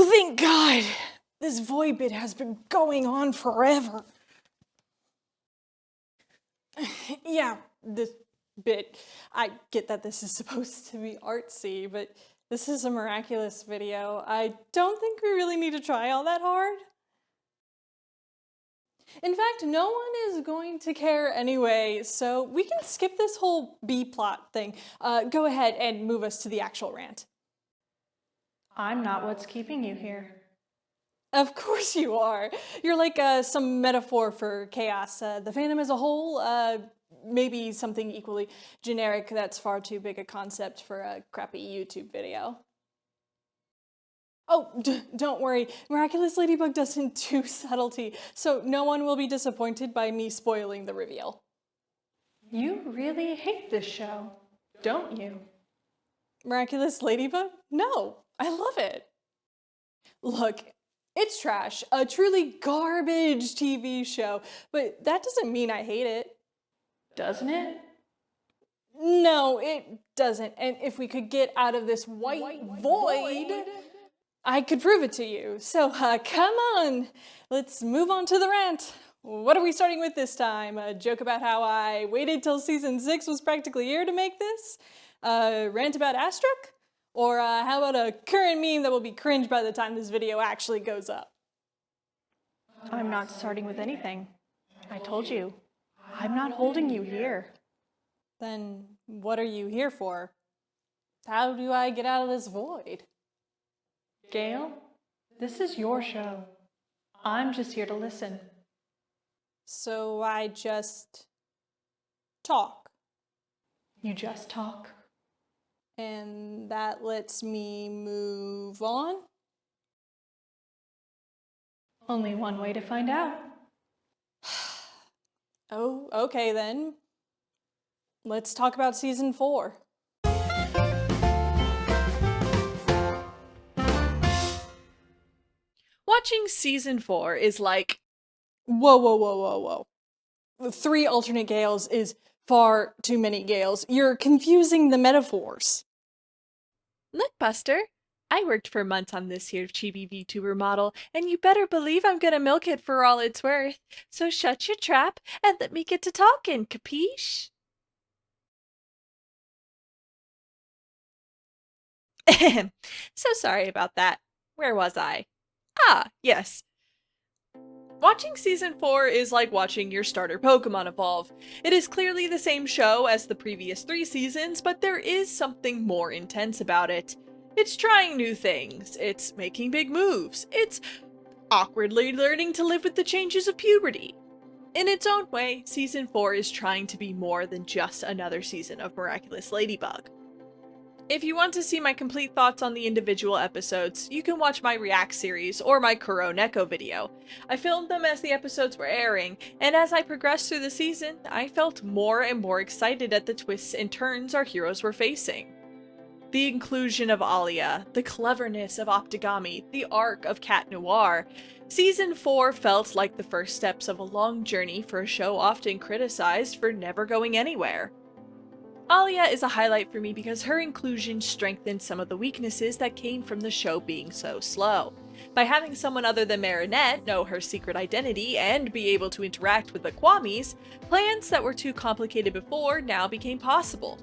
Thank God! This void bit has been going on forever. Yeah, this bit. I get that this is supposed to be artsy, but this is a Miraculous video. I don't think we really need to try all that hard. In fact, no one is going to care anyway, so we can skip this whole B-plot thing. Go ahead and move us to the actual rant. I'm not what's keeping you here. Of course you are. You're like some metaphor for chaos. The fandom as a whole, maybe something equally generic that's far too big a concept for a crappy YouTube video. Oh, don't worry. Miraculous Ladybug doesn't do subtlety, so no one will be disappointed by me spoiling the reveal. You really hate this show, don't you? Miraculous Ladybug? No, I love it. Look, it's trash, a truly garbage TV show, but that doesn't mean I hate it. Doesn't it? No, it doesn't. And if we could get out of this white void, I could prove it to you. So come on, let's move on to the rant. What are we starting with this time? A joke about how I waited till season 6 was practically here to make this? A rant about Astruck? Or how about a current meme that will be cringe by the time this video actually goes up? I'm not starting with anything. I told you, I'm not holding you here. Then what are you here for? How do I get out of this void? Gail, this is your show. I'm just here to listen. So I just talk. You just talk. And that lets me move on? Only one way to find out. Oh, okay then. Let's talk about season 4. Watching season 4 is like... Whoa. 3 alternate Gales is far too many Gales. You're confusing the metaphors. Look, Buster, I worked for months on this here chibi VTuber model, and you better believe I'm gonna milk it for all it's worth. So shut your trap and let me get to talking, capiche? So sorry about that. Where was I? Ah, yes. Watching season 4 is like watching your starter Pokemon evolve. It is clearly the same show as the previous 3 seasons, but there is something more intense about it. It's trying new things, it's making big moves, it's awkwardly learning to live with the changes of puberty. In its own way, season 4 is trying to be more than just another season of Miraculous Ladybug. If you want to see my complete thoughts on the individual episodes, you can watch my React series or my Kuro Neko video. I filmed them as the episodes were airing, and as I progressed through the season, I felt more and more excited at the twists and turns our heroes were facing. The inclusion of Alia, the cleverness of Optigami, the arc of Cat Noir. Season 4 felt like the first steps of a long journey for a show often criticized for never going anywhere. Alia is a highlight for me because her inclusion strengthened some of the weaknesses that came from the show being so slow. By having someone other than Marinette know her secret identity and be able to interact with the Kwamis, plans that were too complicated before now became possible.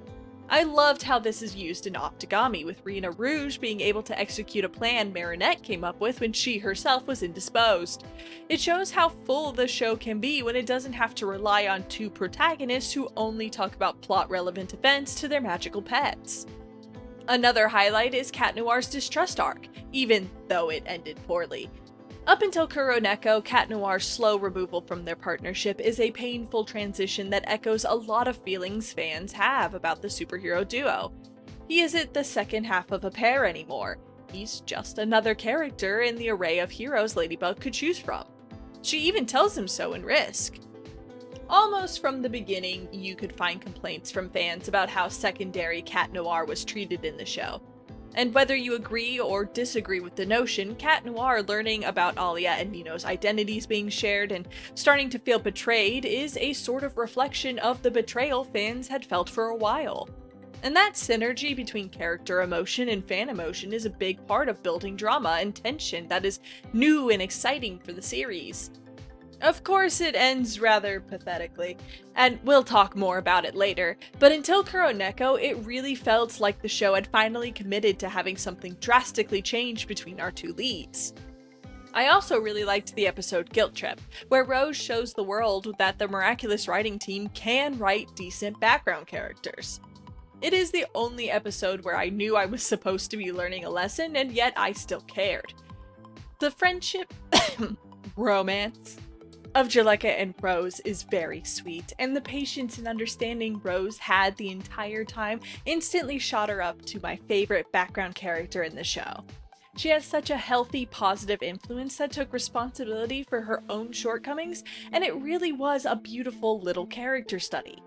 I loved how this is used in Optigami, with Rena Rouge being able to execute a plan Marinette came up with when she herself was indisposed. It shows how full the show can be when it doesn't have to rely on 2 protagonists who only talk about plot-relevant events to their magical pets. Another highlight is Cat Noir's distrust arc, even though it ended poorly. Up until Kuro Neko, Cat Noir's slow removal from their partnership is a painful transition that echoes a lot of feelings fans have about the superhero duo. He isn't the second half of a pair anymore. He's just another character in the array of heroes Ladybug could choose from. She even tells him so in Risk. Almost from the beginning, you could find complaints from fans about how secondary Cat Noir was treated in the show. And whether you agree or disagree with the notion, Cat Noir learning about Alia and Nino's identities being shared and starting to feel betrayed is a sort of reflection of the betrayal fans had felt for a while. And that synergy between character emotion and fan emotion is a big part of building drama and tension that is new and exciting for the series. Of course, it ends rather pathetically, and we'll talk more about it later, but until Kuroneko, it really felt like the show had finally committed to having something drastically change between our two leads. I also really liked the episode Guilt Trip, where Rose shows the world that the Miraculous writing team can write decent background characters. It is the only episode where I knew I was supposed to be learning a lesson, and yet I still cared. The friendship romance of Jaleka and Rose is very sweet, and the patience and understanding Rose had the entire time instantly shot her up to my favorite background character in the show. She has such a healthy, positive influence that took responsibility for her own shortcomings, and it really was a beautiful little character study.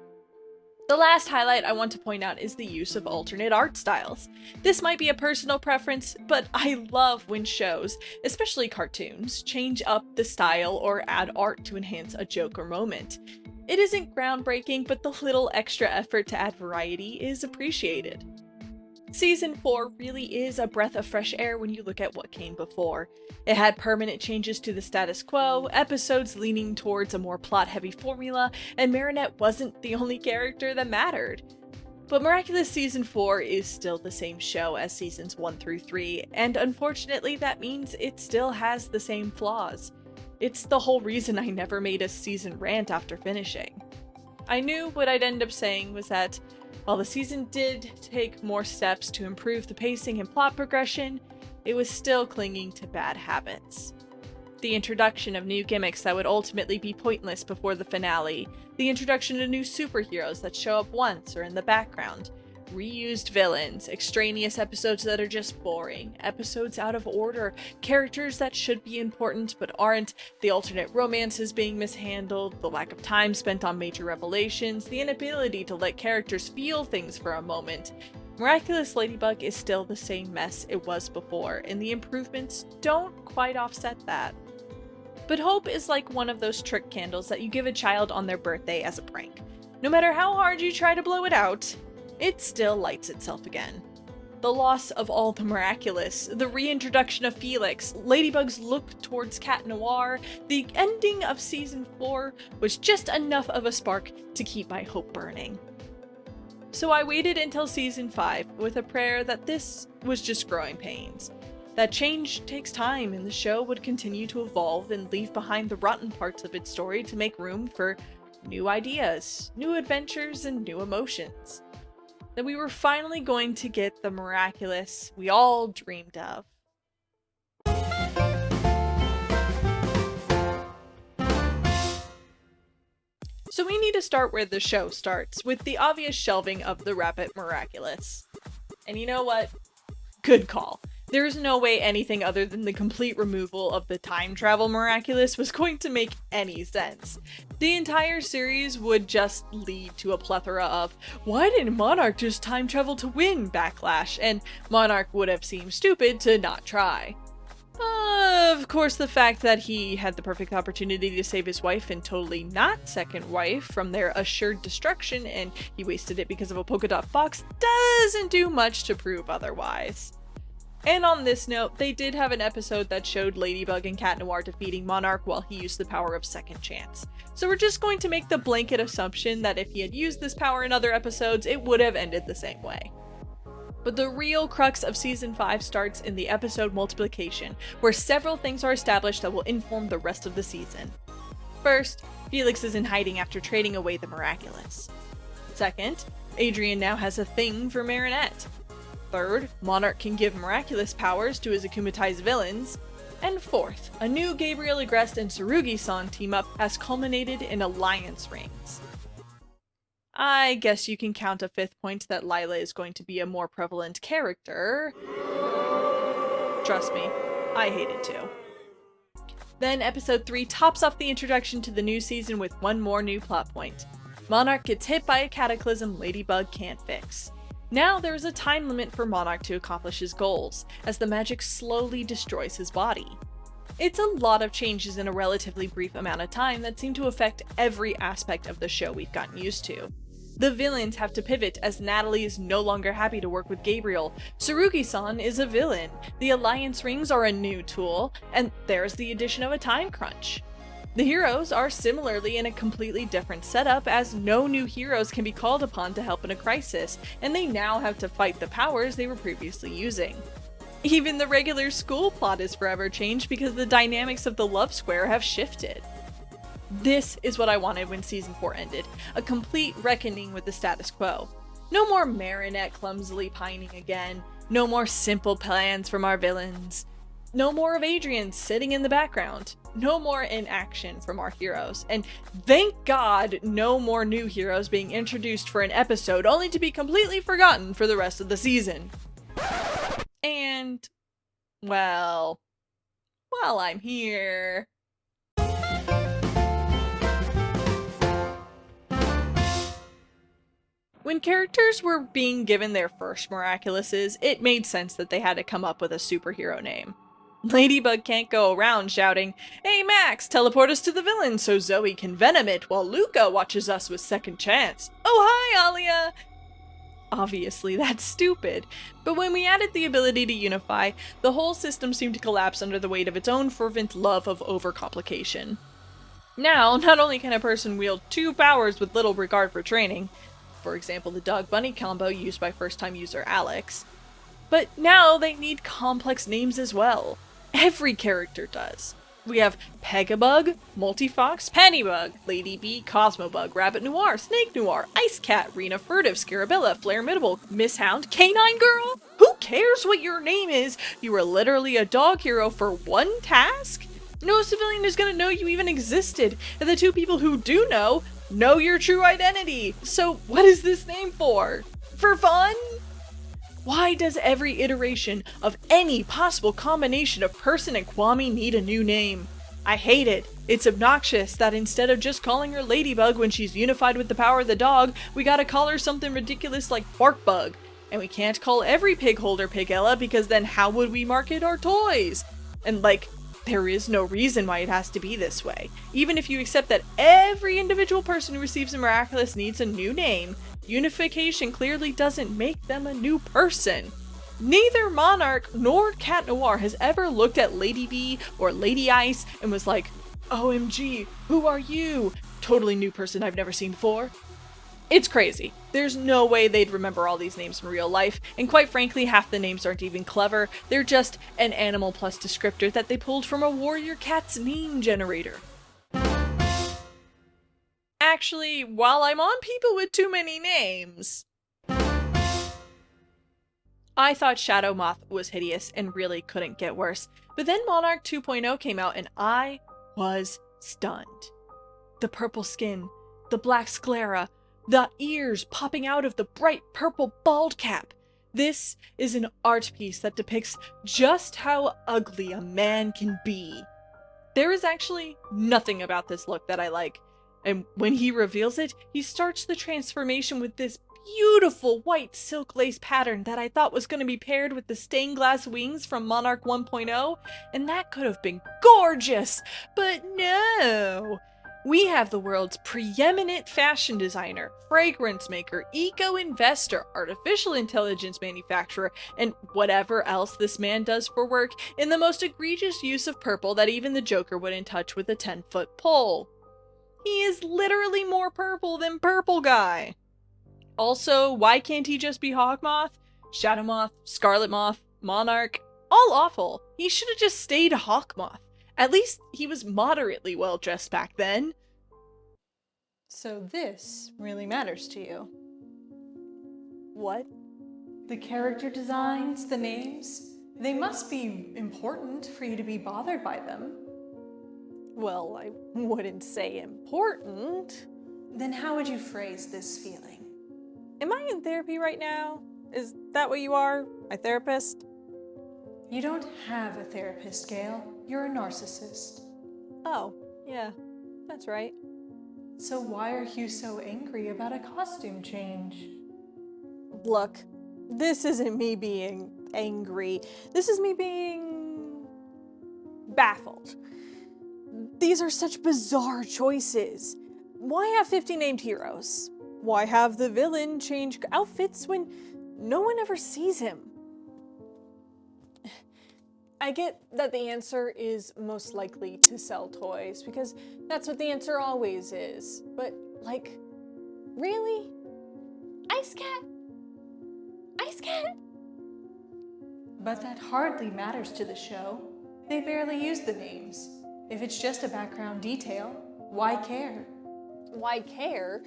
The last highlight I want to point out is the use of alternate art styles. This might be a personal preference, but I love when shows, especially cartoons, change up the style or add art to enhance a joke or moment. It isn't groundbreaking, but the little extra effort to add variety is appreciated. Season 4 really is a breath of fresh air when you look at what came before. It had permanent changes to the status quo, episodes leaning towards a more plot-heavy formula, and Marinette wasn't the only character that mattered. But Miraculous Season 4 is still the same show as Seasons 1 through 3, and unfortunately that means it still has the same flaws. It's the whole reason I never made a season rant after finishing. I knew what I'd end up saying was that while the season did take more steps to improve the pacing and plot progression, it was still clinging to bad habits. The introduction of new gimmicks that would ultimately be pointless before the finale, the introduction of new superheroes that show up once or in the background, reused villains, extraneous episodes that are just boring, episodes out of order, characters that should be important but aren't, the alternate romances being mishandled, the lack of time spent on major revelations, the inability to let characters feel things for a moment. Miraculous Ladybug is still the same mess it was before, and the improvements don't quite offset that. But hope is like one of those trick candles that you give a child on their birthday as a prank. No matter how hard you try to blow it out, it still lights itself again. The loss of all the Miraculous, the reintroduction of Felix, Ladybug's look towards Cat Noir, the ending of Season 4 was just enough of a spark to keep my hope burning. So I waited until Season 5 with a prayer that this was just growing pains. That change takes time and the show would continue to evolve and leave behind the rotten parts of its story to make room for new ideas, new adventures, and new emotions. That we were finally going to get the Miraculous we all dreamed of. So we need to start where the show starts, with the obvious shelving of the Rabbit Miraculous. And you know what? Good call. There is no way anything other than the complete removal of the time travel Miraculous was going to make any sense. The entire series would just lead to a plethora of, why didn't Monarch just time travel to win backlash, and Monarch would have seemed stupid to not try. Of course, the fact that he had the perfect opportunity to save his wife and totally not second wife from their assured destruction and he wasted it because of a polka dot box doesn't do much to prove otherwise. And on this note, they did have an episode that showed Ladybug and Cat Noir defeating Monarch while he used the power of Second Chance. So we're just going to make the blanket assumption that if he had used this power in other episodes, it would have ended the same way. But the real crux of Season 5 starts in the episode Multiplication, where several things are established that will inform the rest of the season. First, Felix is in hiding after trading away the Miraculous. Second, Adrian now has a thing for Marinette. Third, Monarch can give miraculous powers to his akumatized villains. And fourth, a new Gabriel Agreste and Tsurugi-san team-up has culminated in alliance rings. I guess you can count a fifth point that Lila is going to be a more prevalent character. Trust me, I hate it too. Then episode 3 tops off the introduction to the new season with one more new plot point. Monarch gets hit by a cataclysm Ladybug can't fix. Now there is a time limit for Monarch to accomplish his goals, as the magic slowly destroys his body. It's a lot of changes in a relatively brief amount of time that seem to affect every aspect of the show we've gotten used to. The villains have to pivot as Natalie is no longer happy to work with Gabriel. Tsurugi-san is a villain. The Alliance rings are a new tool, and there's the addition of a time crunch. The heroes are similarly in a completely different setup, as no new heroes can be called upon to help in a crisis, and they now have to fight the powers they were previously using. Even the regular school plot is forever changed because the dynamics of the love square have shifted. This is what I wanted when Season 4 ended, a complete reckoning with the status quo. No more Marinette clumsily pining again, no more simple plans from our villains, no more of Adrian sitting in the background, no more inaction from our heroes, and thank God no more new heroes being introduced for an episode only to be completely forgotten for the rest of the season. And, well, while I'm here... When characters were being given their first Miraculouses, it made sense that they had to come up with a superhero name. Ladybug can't go around shouting, "Hey Max, teleport us to the villain so Zoe can venom it while Luca watches us with second chance. Oh hi, Alia!" Obviously, that's stupid, but when we added the ability to unify, the whole system seemed to collapse under the weight of its own fervent love of overcomplication. Now, not only can a person wield two powers with little regard for training, for example the dog-bunny combo used by first-time user Alex, but now they need complex names as well. Every character does. We have Pegabug, Multifox, Pennybug, Lady Bee, Cosmobug, Rabbit Noir, Snake Noir, Ice Cat, Rena Furtive, Scarabella, Flare Middable, Miss Hound, Canine Girl? Who cares what your name is? You are literally a dog hero for one task? No civilian is gonna know you even existed, and the two people who do know your true identity. So what is this name for? For fun? Why does every iteration of any possible combination of person and Kwame need a new name? I hate it. It's obnoxious that instead of just calling her Ladybug when she's unified with the power of the dog, we gotta call her something ridiculous like Barkbug. And we can't call every pig holder Pigella because then how would we market our toys? And there is no reason why it has to be this way. Even if you accept that every individual person who receives a Miraculous needs a new name, unification clearly doesn't make them a new person. Neither Monarch nor Cat Noir has ever looked at Lady Bee or Lady Ice and was like, "OMG, who are you? Totally new person I've never seen before." It's crazy. There's no way they'd remember all these names in real life, and quite frankly, half the names aren't even clever. They're just an animal plus descriptor that they pulled from a warrior cat's name generator. Actually, while I'm on people with too many names, I thought Shadow Moth was hideous and really couldn't get worse, but then Monarch 2.0 came out and I was stunned. The purple skin, the black sclera, the ears popping out of the bright purple bald cap. This is an art piece that depicts just how ugly a man can be. There is actually nothing about this look that I like, and when he reveals it, he starts the transformation with this beautiful white silk lace pattern that I thought was going to be paired with the stained glass wings from Monarch 1.0, and that could have been gorgeous, but no! We have the world's preeminent fashion designer, fragrance maker, eco-investor, artificial intelligence manufacturer, and whatever else this man does for work in the most egregious use of purple that even the Joker wouldn't touch with a 10-foot pole. He is literally more purple than Purple Guy. Also, why can't he just be Hawkmoth, Shadow Moth, Scarlet Moth, Monarch? All awful. He should have just stayed Hawkmoth. At least he was moderately well dressed back then. So this really matters to you. What? The character designs, the names, they must be important for you to be bothered by them. Well, I wouldn't say important. Then how would you phrase this feeling? Am I in therapy right now? Is that what you are? My therapist? You don't have a therapist, Gail. You're a narcissist. Oh, yeah, that's right. So why are you so angry about a costume change? Look, this isn't me being angry. This is me being baffled. These are such bizarre choices. Why have 50 named heroes? Why have the villain change outfits when no one ever sees him? I get that the answer is most likely to sell toys, because that's what the answer always is. But, like, really? Ice Cat? Ice Cat? But that hardly matters to the show. They barely use the names. If it's just a background detail, why care? Why care?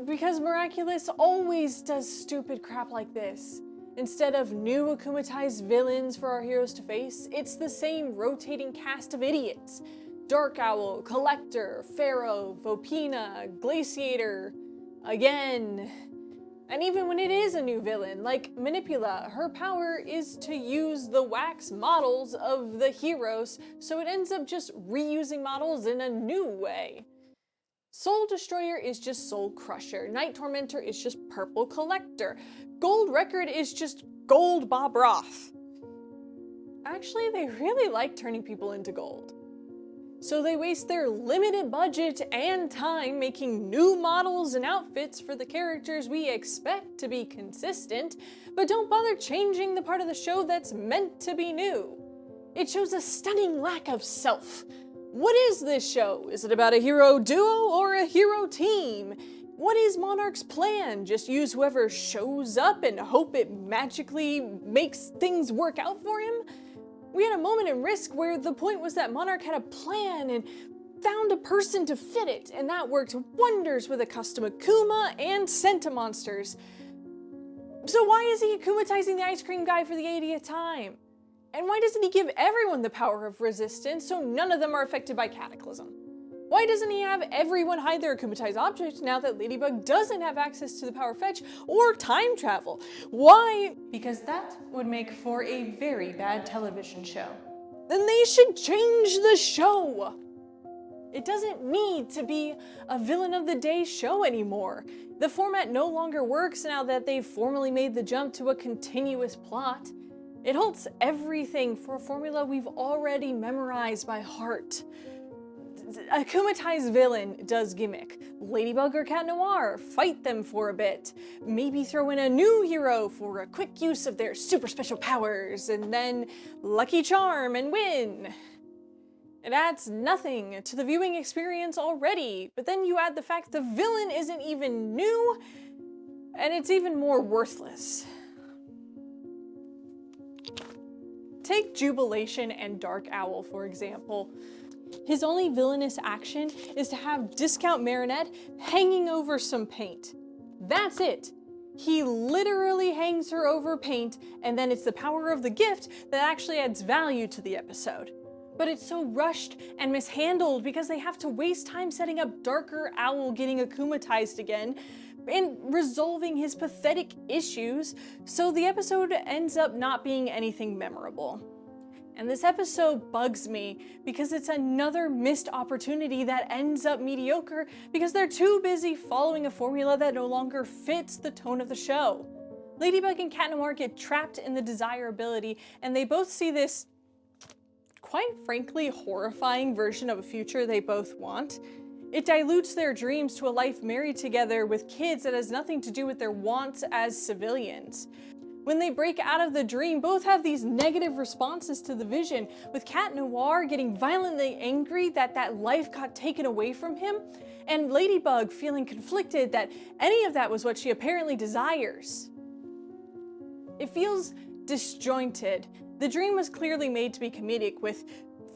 Because Miraculous always does stupid crap like this. Instead of new akumatized villains for our heroes to face, it's the same rotating cast of idiots. Dark Owl, Collector, Pharaoh, Vopina, Glaciator, again. And even when it is a new villain, like Manipula, her power is to use the wax models of the heroes, so it ends up just reusing models in a new way. Soul Destroyer is just Soul Crusher, Night Tormentor is just Purple Collector, Gold Record is just Gold Bob Roth. Actually, they really like turning people into gold. So they waste their limited budget and time making new models and outfits for the characters we expect to be consistent, but don't bother changing the part of the show that's meant to be new. It shows a stunning lack of self. What is this show? Is it about a hero duo or a hero team? What is Monarch's plan? Just use whoever shows up and hope it magically makes things work out for him? We had a moment in Risk where the point was that Monarch had a plan and found a person to fit it, and that worked wonders with a custom Akuma and Centimonsters. So why is he akumatizing the ice cream guy for the 80th time? And why doesn't he give everyone the power of resistance so none of them are affected by Cataclysm? Why doesn't he have everyone hide their akumatized objects now that Ladybug doesn't have access to the power fetch or time travel? Why? Because that would make for a very bad television show. Then they should change the show. It doesn't need to be a villain of the day show anymore. The format no longer works now that they've formally made the jump to a continuous plot. It halts everything for a formula we've already memorized by heart. Akumatized villain does gimmick. Ladybug or Cat Noir, fight them for a bit. Maybe throw in a new hero for a quick use of their super special powers, and then Lucky Charm and win. It adds nothing to the viewing experience already, but then you add the fact the villain isn't even new, and it's even more worthless. Take Jubilation and Dark Owl, for example. His only villainous action is to have Discount Marinette hanging over some paint. That's it. He literally hangs her over paint, and then it's the power of the gift that actually adds value to the episode. But it's so rushed and mishandled because they have to waste time setting up Darker Owl getting akumatized again and resolving his pathetic issues, so the episode ends up not being anything memorable. And this episode bugs me because it's another missed opportunity that ends up mediocre because they're too busy following a formula that no longer fits the tone of the show. Ladybug and Cat Noir get trapped in the desirability, and they both see this, quite frankly, horrifying version of a future they both want. It dilutes their dreams to a life married together with kids that has nothing to do with their wants as civilians. When they break out of the dream, both have these negative responses to the vision, with Cat Noir getting violently angry that that life got taken away from him, and Ladybug feeling conflicted that any of that was what she apparently desires. It feels disjointed. The dream was clearly made to be comedic, with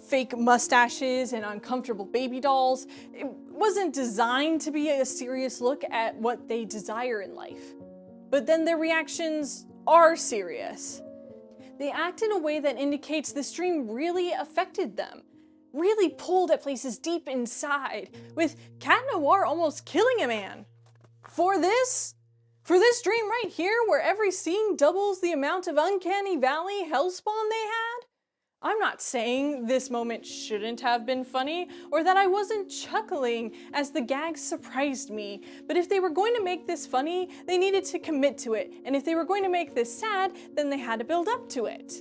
fake mustaches and uncomfortable baby dolls. It wasn't designed to be a serious look at what they desire in life. But then their reactions are serious. They act in a way that indicates this dream really affected them, really pulled at places deep inside, with Cat Noir almost killing a man. For this dream right here, where every scene doubles the amount of Uncanny Valley hellspawn they had? I'm not saying this moment shouldn't have been funny, or that I wasn't chuckling as the gags surprised me, but if they were going to make this funny, they needed to commit to it, and if they were going to make this sad, then they had to build up to it.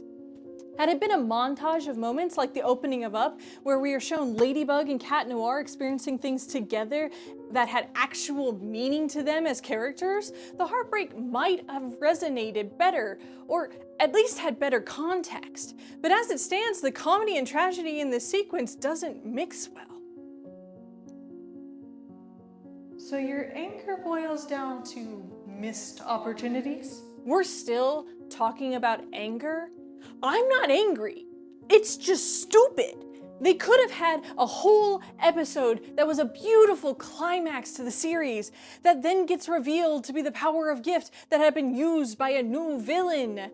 Had it been a montage of moments like the opening of Up, where we are shown Ladybug and Cat Noir experiencing things together that had actual meaning to them as characters, the heartbreak might have resonated better, or at least had better context. But as it stands, the comedy and tragedy in this sequence doesn't mix well. So your anger boils down to missed opportunities? We're still talking about anger? I'm not angry. It's just stupid. They could have had a whole episode that was a beautiful climax to the series that then gets revealed to be the power of gift that had been used by a new villain.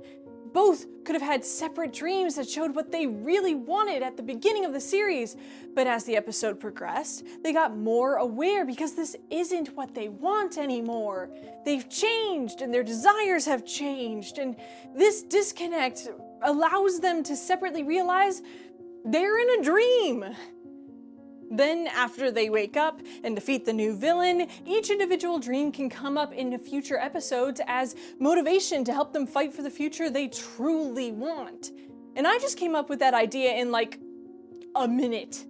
Both could have had separate dreams that showed what they really wanted at the beginning of the series, but as the episode progressed, they got more aware because this isn't what they want anymore. They've changed and their desires have changed, and this disconnect allows them to separately realize they're in a dream. Then, after they wake up and defeat the new villain, each individual dream can come up in future episodes as motivation to help them fight for the future they truly want. And I just came up with that idea in like a minute.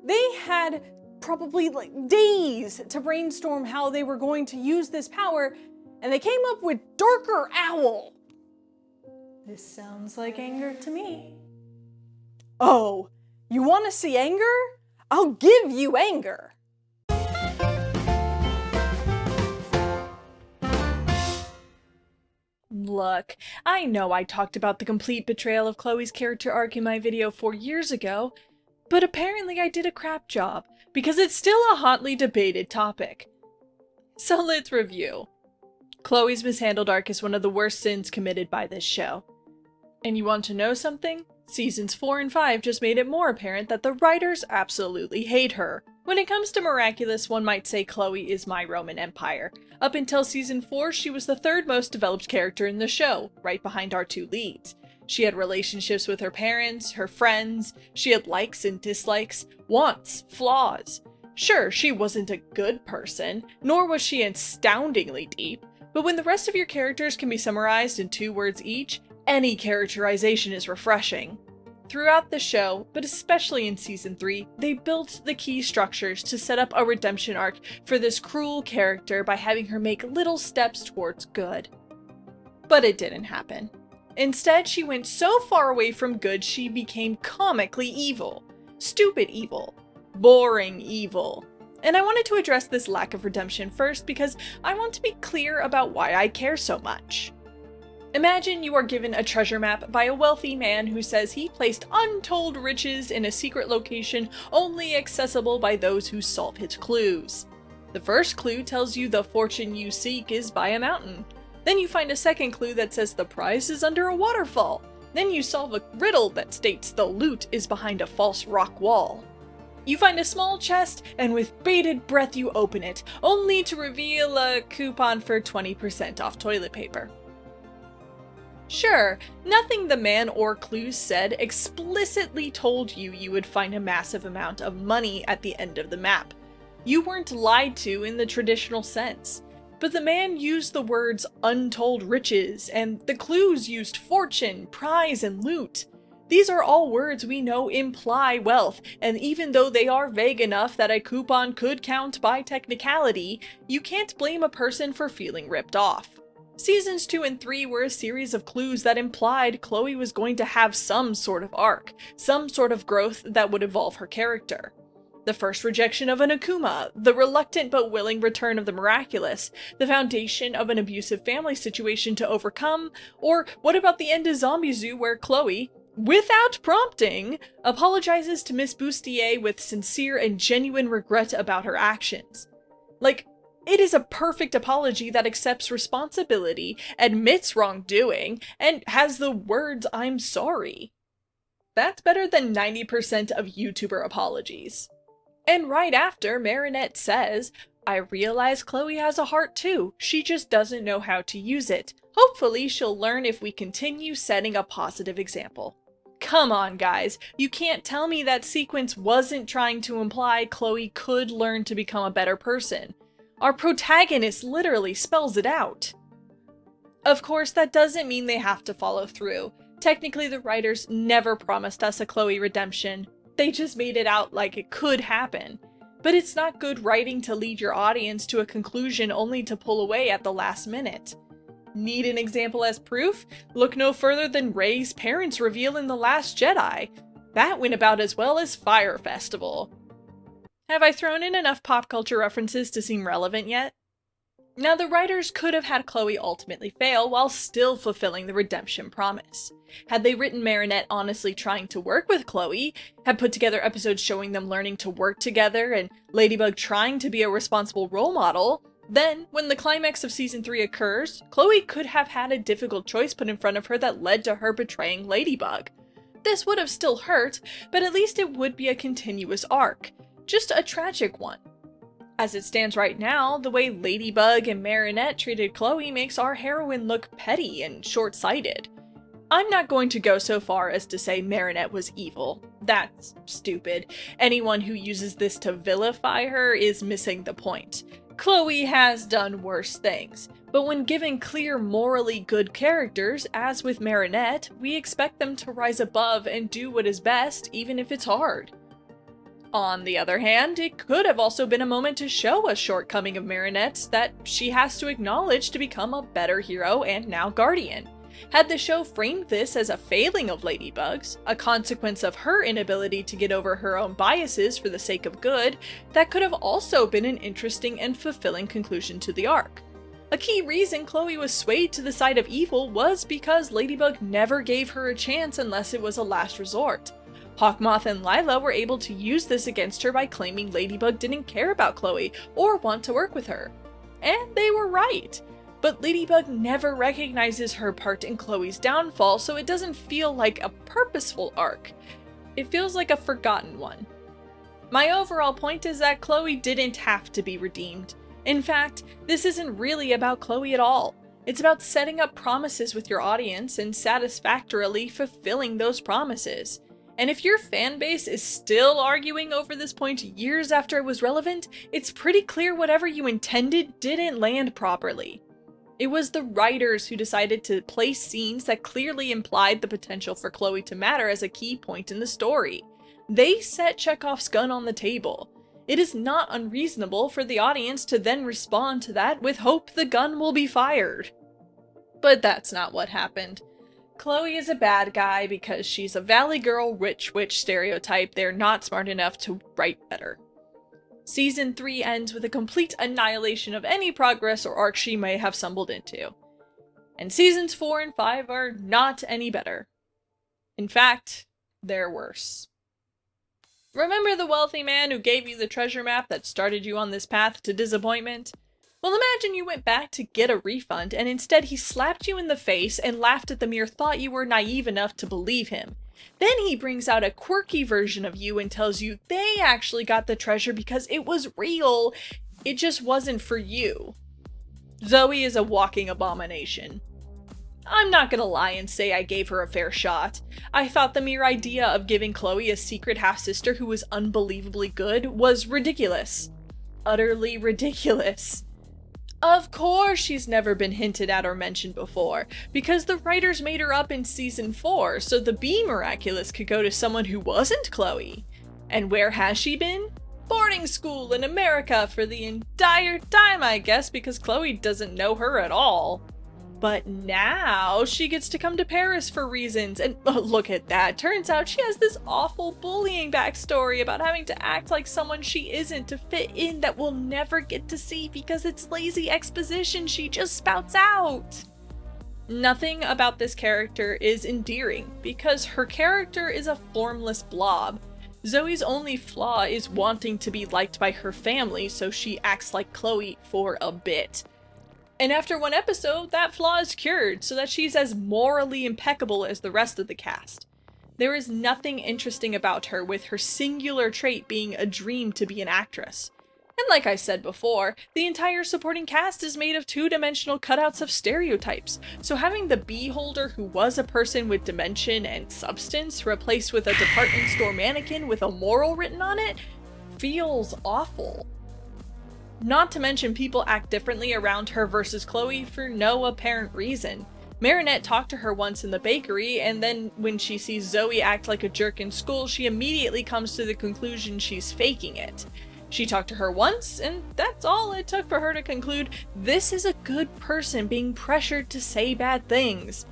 They had probably like days to brainstorm how they were going to use this power, and they came up with Darker Owl. This sounds like anger to me. Oh, you want to see anger? I'll give you anger. Look, I know I talked about the complete betrayal of Chloe's character arc in my video 4 years ago, but apparently I did a crap job, because it's still a hotly debated topic. So let's review. Chloe's mishandled arc is one of the worst sins committed by this show. And you want to know something? Seasons 4 and 5 just made it more apparent that the writers absolutely hate her. When it comes to Miraculous, one might say Chloe is my Roman Empire. Up until season 4, she was the third most developed character in the show, right behind our two leads. She had relationships with her parents, her friends, she had likes and dislikes, wants, flaws. Sure, she wasn't a good person, nor was she astoundingly deep, but when the rest of your characters can be summarized in 2 words each, any characterization is refreshing. Throughout the show, but especially in season 3, they built the key structures to set up a redemption arc for this cruel character by having her make little steps towards good. But it didn't happen. Instead, she went so far away from good she became comically evil. Stupid evil. Boring evil. And I wanted to address this lack of redemption first because I want to be clear about why I care so much. Imagine you are given a treasure map by a wealthy man who says he placed untold riches in a secret location only accessible by those who solve his clues. The first clue tells you the fortune you seek is by a mountain. Then you find a second clue that says the prize is under a waterfall. Then you solve a riddle that states the loot is behind a false rock wall. You find a small chest, and with bated breath you open it, only to reveal a coupon for 20% off toilet paper. Sure, nothing the man or clues said explicitly told you you would find a massive amount of money at the end of the map. You weren't lied to in the traditional sense. But the man used the words untold riches, and the clues used fortune, prize, and loot. These are all words we know imply wealth, and even though they are vague enough that a coupon could count by technicality, you can't blame a person for feeling ripped off. Seasons 2 and 3 were a series of clues that implied Chloe was going to have some sort of arc, some sort of growth that would evolve her character. The first rejection of an Akuma, the reluctant but willing return of the Miraculous, the foundation of an abusive family situation to overcome, or what about the end of Zombie Zoo where Chloe, without prompting, apologizes to Miss Bustier with sincere and genuine regret about her actions. Like, it is a perfect apology that accepts responsibility, admits wrongdoing, and has the words "I'm sorry." That's better than 90% of YouTuber apologies. And right after, Marinette says, "I realize Chloe has a heart too, she just doesn't know how to use it. Hopefully she'll learn if we continue setting a positive example." Come on guys, you can't tell me that sequence wasn't trying to imply Chloe could learn to become a better person. Our protagonist literally spells it out. Of course, that doesn't mean they have to follow through. Technically, the writers never promised us a Chloe redemption. They just made it out like it could happen. But it's not good writing to lead your audience to a conclusion only to pull away at the last minute. Need an example as proof? Look no further than Rey's parents' reveal in The Last Jedi. That went about as well as Fire Festival. Have I thrown in enough pop culture references to seem relevant yet? Now, the writers could have had Chloe ultimately fail while still fulfilling the redemption promise. Had they written Marinette honestly trying to work with Chloe, had put together episodes showing them learning to work together, and Ladybug trying to be a responsible role model, then, when the climax of Season 3 occurs, Chloe could have had a difficult choice put in front of her that led to her betraying Ladybug. This would have still hurt, but at least it would be a continuous arc. Just a tragic one. As it stands right now, the way Ladybug and Marinette treated Chloe makes our heroine look petty and short-sighted. I'm not going to go so far as to say Marinette was evil. That's stupid. Anyone who uses this to vilify her is missing the point. Chloe has done worse things, but when given clear morally good characters, as with Marinette, we expect them to rise above and do what is best, even if it's hard. On the other hand, it could have also been a moment to show a shortcoming of Marinette's that she has to acknowledge to become a better hero and now guardian. Had the show framed this as a failing of Ladybug's, a consequence of her inability to get over her own biases for the sake of good, that could have also been an interesting and fulfilling conclusion to the arc. A key reason Chloe was swayed to the side of evil was because Ladybug never gave her a chance unless it was a last resort. Hawkmoth and Lila were able to use this against her by claiming Ladybug didn't care about Chloe or want to work with her. And they were right. But Ladybug never recognizes her part in Chloe's downfall, so it doesn't feel like a purposeful arc. It feels like a forgotten one. My overall point is that Chloe didn't have to be redeemed. In fact, this isn't really about Chloe at all. It's about setting up promises with your audience and satisfactorily fulfilling those promises. And if your fanbase is still arguing over this point years after it was relevant, it's pretty clear whatever you intended didn't land properly. It was the writers who decided to place scenes that clearly implied the potential for Chloe to matter as a key point in the story. They set Chekhov's gun on the table. It is not unreasonable for the audience to then respond to that with hope the gun will be fired. But that's not what happened. Chloe is a bad guy because she's a Valley Girl rich witch stereotype they're not smart enough to write better. Season 3 ends with a complete annihilation of any progress or arc she may have stumbled into. And Seasons 4 and 5 are not any better. In fact, they're worse. Remember the wealthy man who gave you the treasure map that started you on this path to disappointment? Well, imagine you went back to get a refund, and instead he slapped you in the face and laughed at the mere thought you were naive enough to believe him. Then he brings out a quirky version of you and tells you they actually got the treasure because it was real, it just wasn't for you. Zoe is a walking abomination. I'm not gonna lie and say I gave her a fair shot. I thought the mere idea of giving Chloe a secret half-sister who was unbelievably good was ridiculous. Utterly ridiculous. Of course she's never been hinted at or mentioned before, because the writers made her up in Season 4 so the B Miraculous could go to someone who wasn't Chloe. And where has she been? Boarding school in America for the entire time, I guess, because Chloe doesn't know her at all. But now she gets to come to Paris for reasons, and look at that, turns out she has this awful bullying backstory about having to act like someone she isn't to fit in that we'll never get to see because it's lazy exposition she just spouts out. Nothing about this character is endearing, because her character is a formless blob. Zoe's only flaw is wanting to be liked by her family, so she acts like Chloe for a bit. And after one episode, that flaw is cured, so that she's as morally impeccable as the rest of the cast. There is nothing interesting about her, with her singular trait being a dream to be an actress. And like I said before, the entire supporting cast is made of two-dimensional cutouts of stereotypes, so having the bee-holder who was a person with dimension and substance replaced with a department store mannequin with a moral written on it feels awful. Not to mention people act differently around her versus Chloe for no apparent reason. Marinette talked to her once in the bakery, and then when she sees Zoe act like a jerk in school, she immediately comes to the conclusion she's faking it. She talked to her once, and that's all it took for her to conclude this is a good person being pressured to say bad things.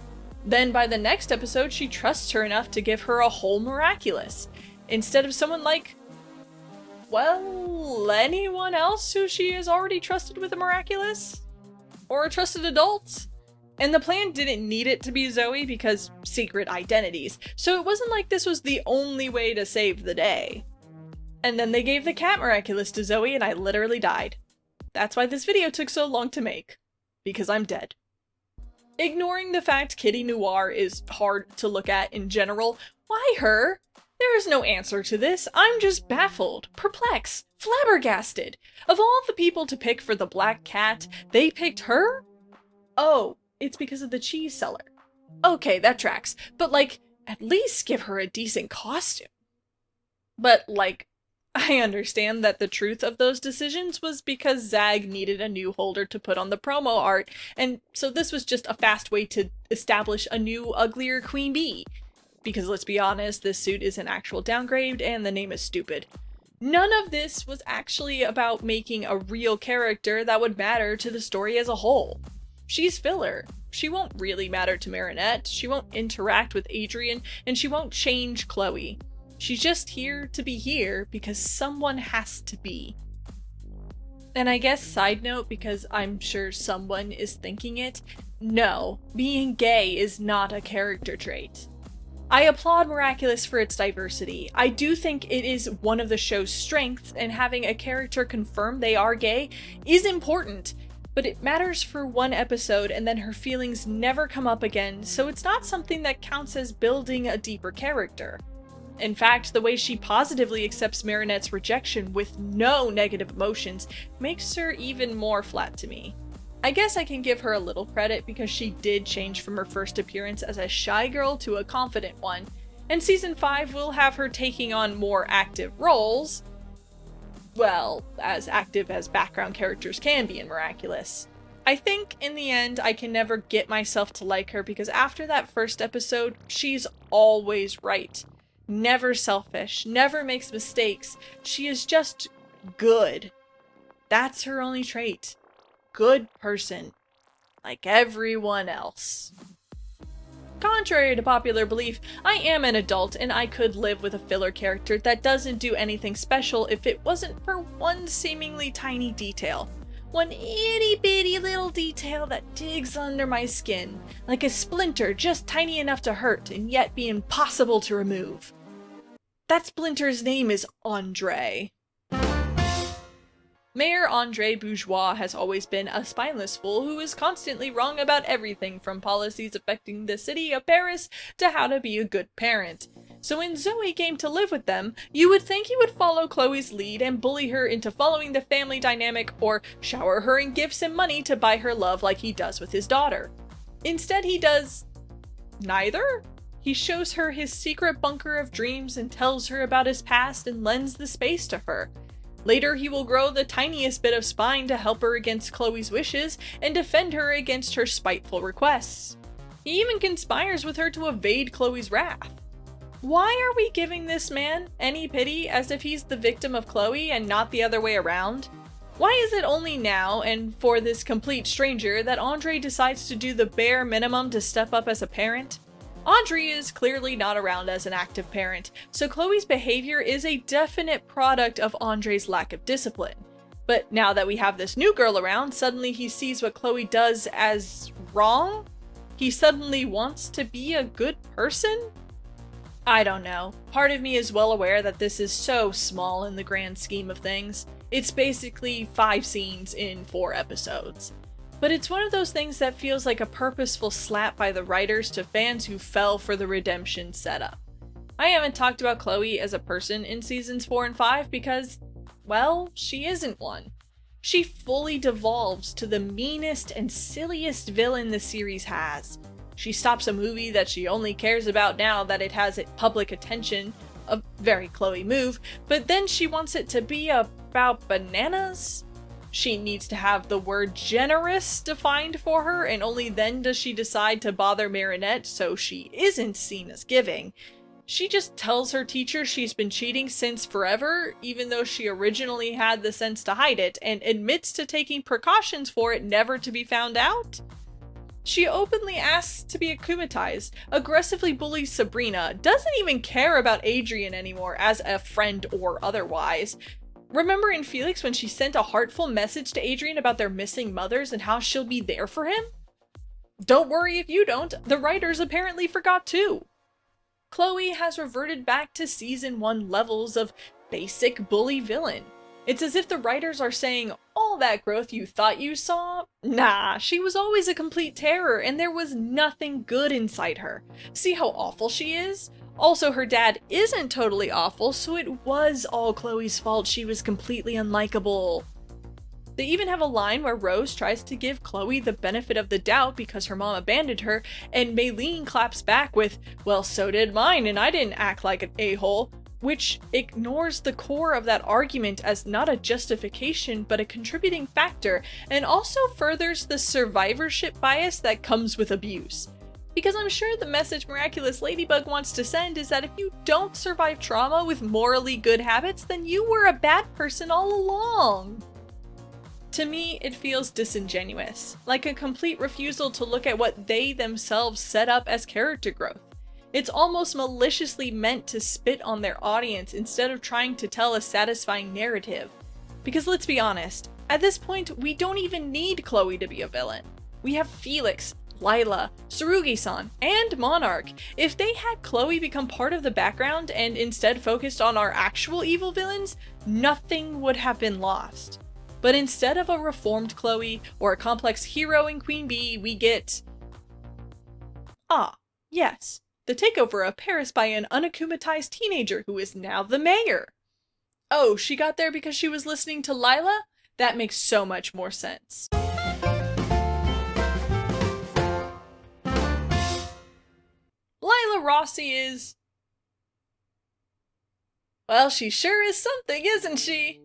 Then by the next episode, she trusts her enough to give her a whole Miraculous, instead of someone like, well, anyone else who she has already trusted with a Miraculous? Or a trusted adult? And the plan didn't need it to be Zoe because secret identities, so it wasn't like this was the only way to save the day. And then they gave the cat Miraculous to Zoe and I literally died. That's why this video took so long to make. Because I'm dead. Ignoring the fact Kitty Noir is hard to look at in general, why her? There is no answer to this. I'm just baffled, perplexed, flabbergasted. Of all the people to pick for the black cat, they picked her? Oh, it's because of the cheese seller. Okay, that tracks. But like, at least give her a decent costume. But like, I understand that the truth of those decisions was because Zag needed a new holder to put on the promo art, and so this was just a fast way to establish a new, uglier Queen Bee. Because let's be honest, this suit is an actual downgrade, and the name is stupid. None of this was actually about making a real character that would matter to the story as a whole. She's filler. She won't really matter to Marinette, she won't interact with Adrian, and she won't change Chloe. She's just here to be here because someone has to be. And I guess side note, because I'm sure someone is thinking it, no, being gay is not a character trait. I applaud Miraculous for its diversity. I do think it is one of the show's strengths, and having a character confirm they are gay is important, but it matters for one episode and then her feelings never come up again, so it's not something that counts as building a deeper character. In fact, the way she positively accepts Marinette's rejection with no negative emotions makes her even more flat to me. I guess I can give her a little credit because she did change from her first appearance as a shy girl to a confident one, and season 5 will have her taking on more active roles. Well, as active as background characters can be in Miraculous. I think, in the end, I can never get myself to like her because after that first episode, she's always right. Never selfish, never makes mistakes. She is just good. That's her only trait. Good person. Like everyone else. Contrary to popular belief, I am an adult and I could live with a filler character that doesn't do anything special if it wasn't for one seemingly tiny detail. One itty bitty little detail that digs under my skin, like a splinter just tiny enough to hurt and yet be impossible to remove. That splinter's name is Andre. Mayor Andre Bourgeois has always been a spineless fool who is constantly wrong about everything from policies affecting the city of Paris to how to be a good parent. So when Zoe came to live with them, you would think he would follow Chloe's lead and bully her into following the family dynamic or shower her in gifts and money to buy her love like he does with his daughter. Instead he does neither? He shows her his secret bunker of dreams and tells her about his past and lends the space to her. Later he will grow the tiniest bit of spine to help her against Chloe's wishes and defend her against her spiteful requests. He even conspires with her to evade Chloe's wrath. Why are we giving this man any pity as if he's the victim of Chloe and not the other way around? Why is it only now, and for this complete stranger, that Andre decides to do the bare minimum to step up as a parent? Andre is clearly not around as an active parent, so Chloe's behavior is a definite product of Andre's lack of discipline. But now that we have this new girl around, suddenly he sees what Chloe does as wrong? He suddenly wants to be a good person? I don't know. Part of me is well aware that this is so small in the grand scheme of things. It's basically 5 scenes in 4 episodes. But it's one of those things that feels like a purposeful slap by the writers to fans who fell for the redemption setup. I haven't talked about Chloe as a person in seasons 4 and 5 because, well, she isn't one. She fully devolves to the meanest and silliest villain the series has. She stops a movie that she only cares about now that it has public attention, a very Chloe move, but then she wants it to be about bananas? She needs to have the word generous defined for her, and only then does she decide to bother Marinette so she isn't seen as giving. She just tells her teacher she's been cheating since forever, even though she originally had the sense to hide it, and admits to taking precautions for it never to be found out. She openly asks to be akumatized, aggressively bullies Sabrina, doesn't even care about Adrian anymore as a friend or otherwise. Remember in Felix when she sent a heartful message to Adrian about their missing mothers and how she'll be there for him? Don't worry if you don't, the writers apparently forgot too. Chloe has reverted back to season 1 levels of basic bully villain. It's as if the writers are saying, all that growth you thought you saw? Nah, she was always a complete terror and there was nothing good inside her. See how awful she is? Also, her dad isn't totally awful, so it was all Chloe's fault she was completely unlikable. They even have a line where Rose tries to give Chloe the benefit of the doubt because her mom abandoned her, and Maylene claps back with, well, so did mine and I didn't act like an a-hole, which ignores the core of that argument as not a justification but a contributing factor, and also furthers the survivorship bias that comes with abuse. Because I'm sure the message Miraculous Ladybug wants to send is that if you don't survive trauma with morally good habits, then you were a bad person all along. To me, it feels disingenuous, like a complete refusal to look at what they themselves set up as character growth. It's almost maliciously meant to spit on their audience instead of trying to tell a satisfying narrative. Because let's be honest, at this point, we don't even need Chloe to be a villain. We have Felix, Lila, Tsurugi-san, and Monarch. If they had Chloe become part of the background and instead focused on our actual evil villains, nothing would have been lost. But instead of a reformed Chloe or a complex hero in Queen Bee, we get... yes, the takeover of Paris by an unakumatized teenager who is now the mayor. Oh, she got there because she was listening to Lila? That makes so much more sense. Lila Rossi is... well, she sure is something, isn't she?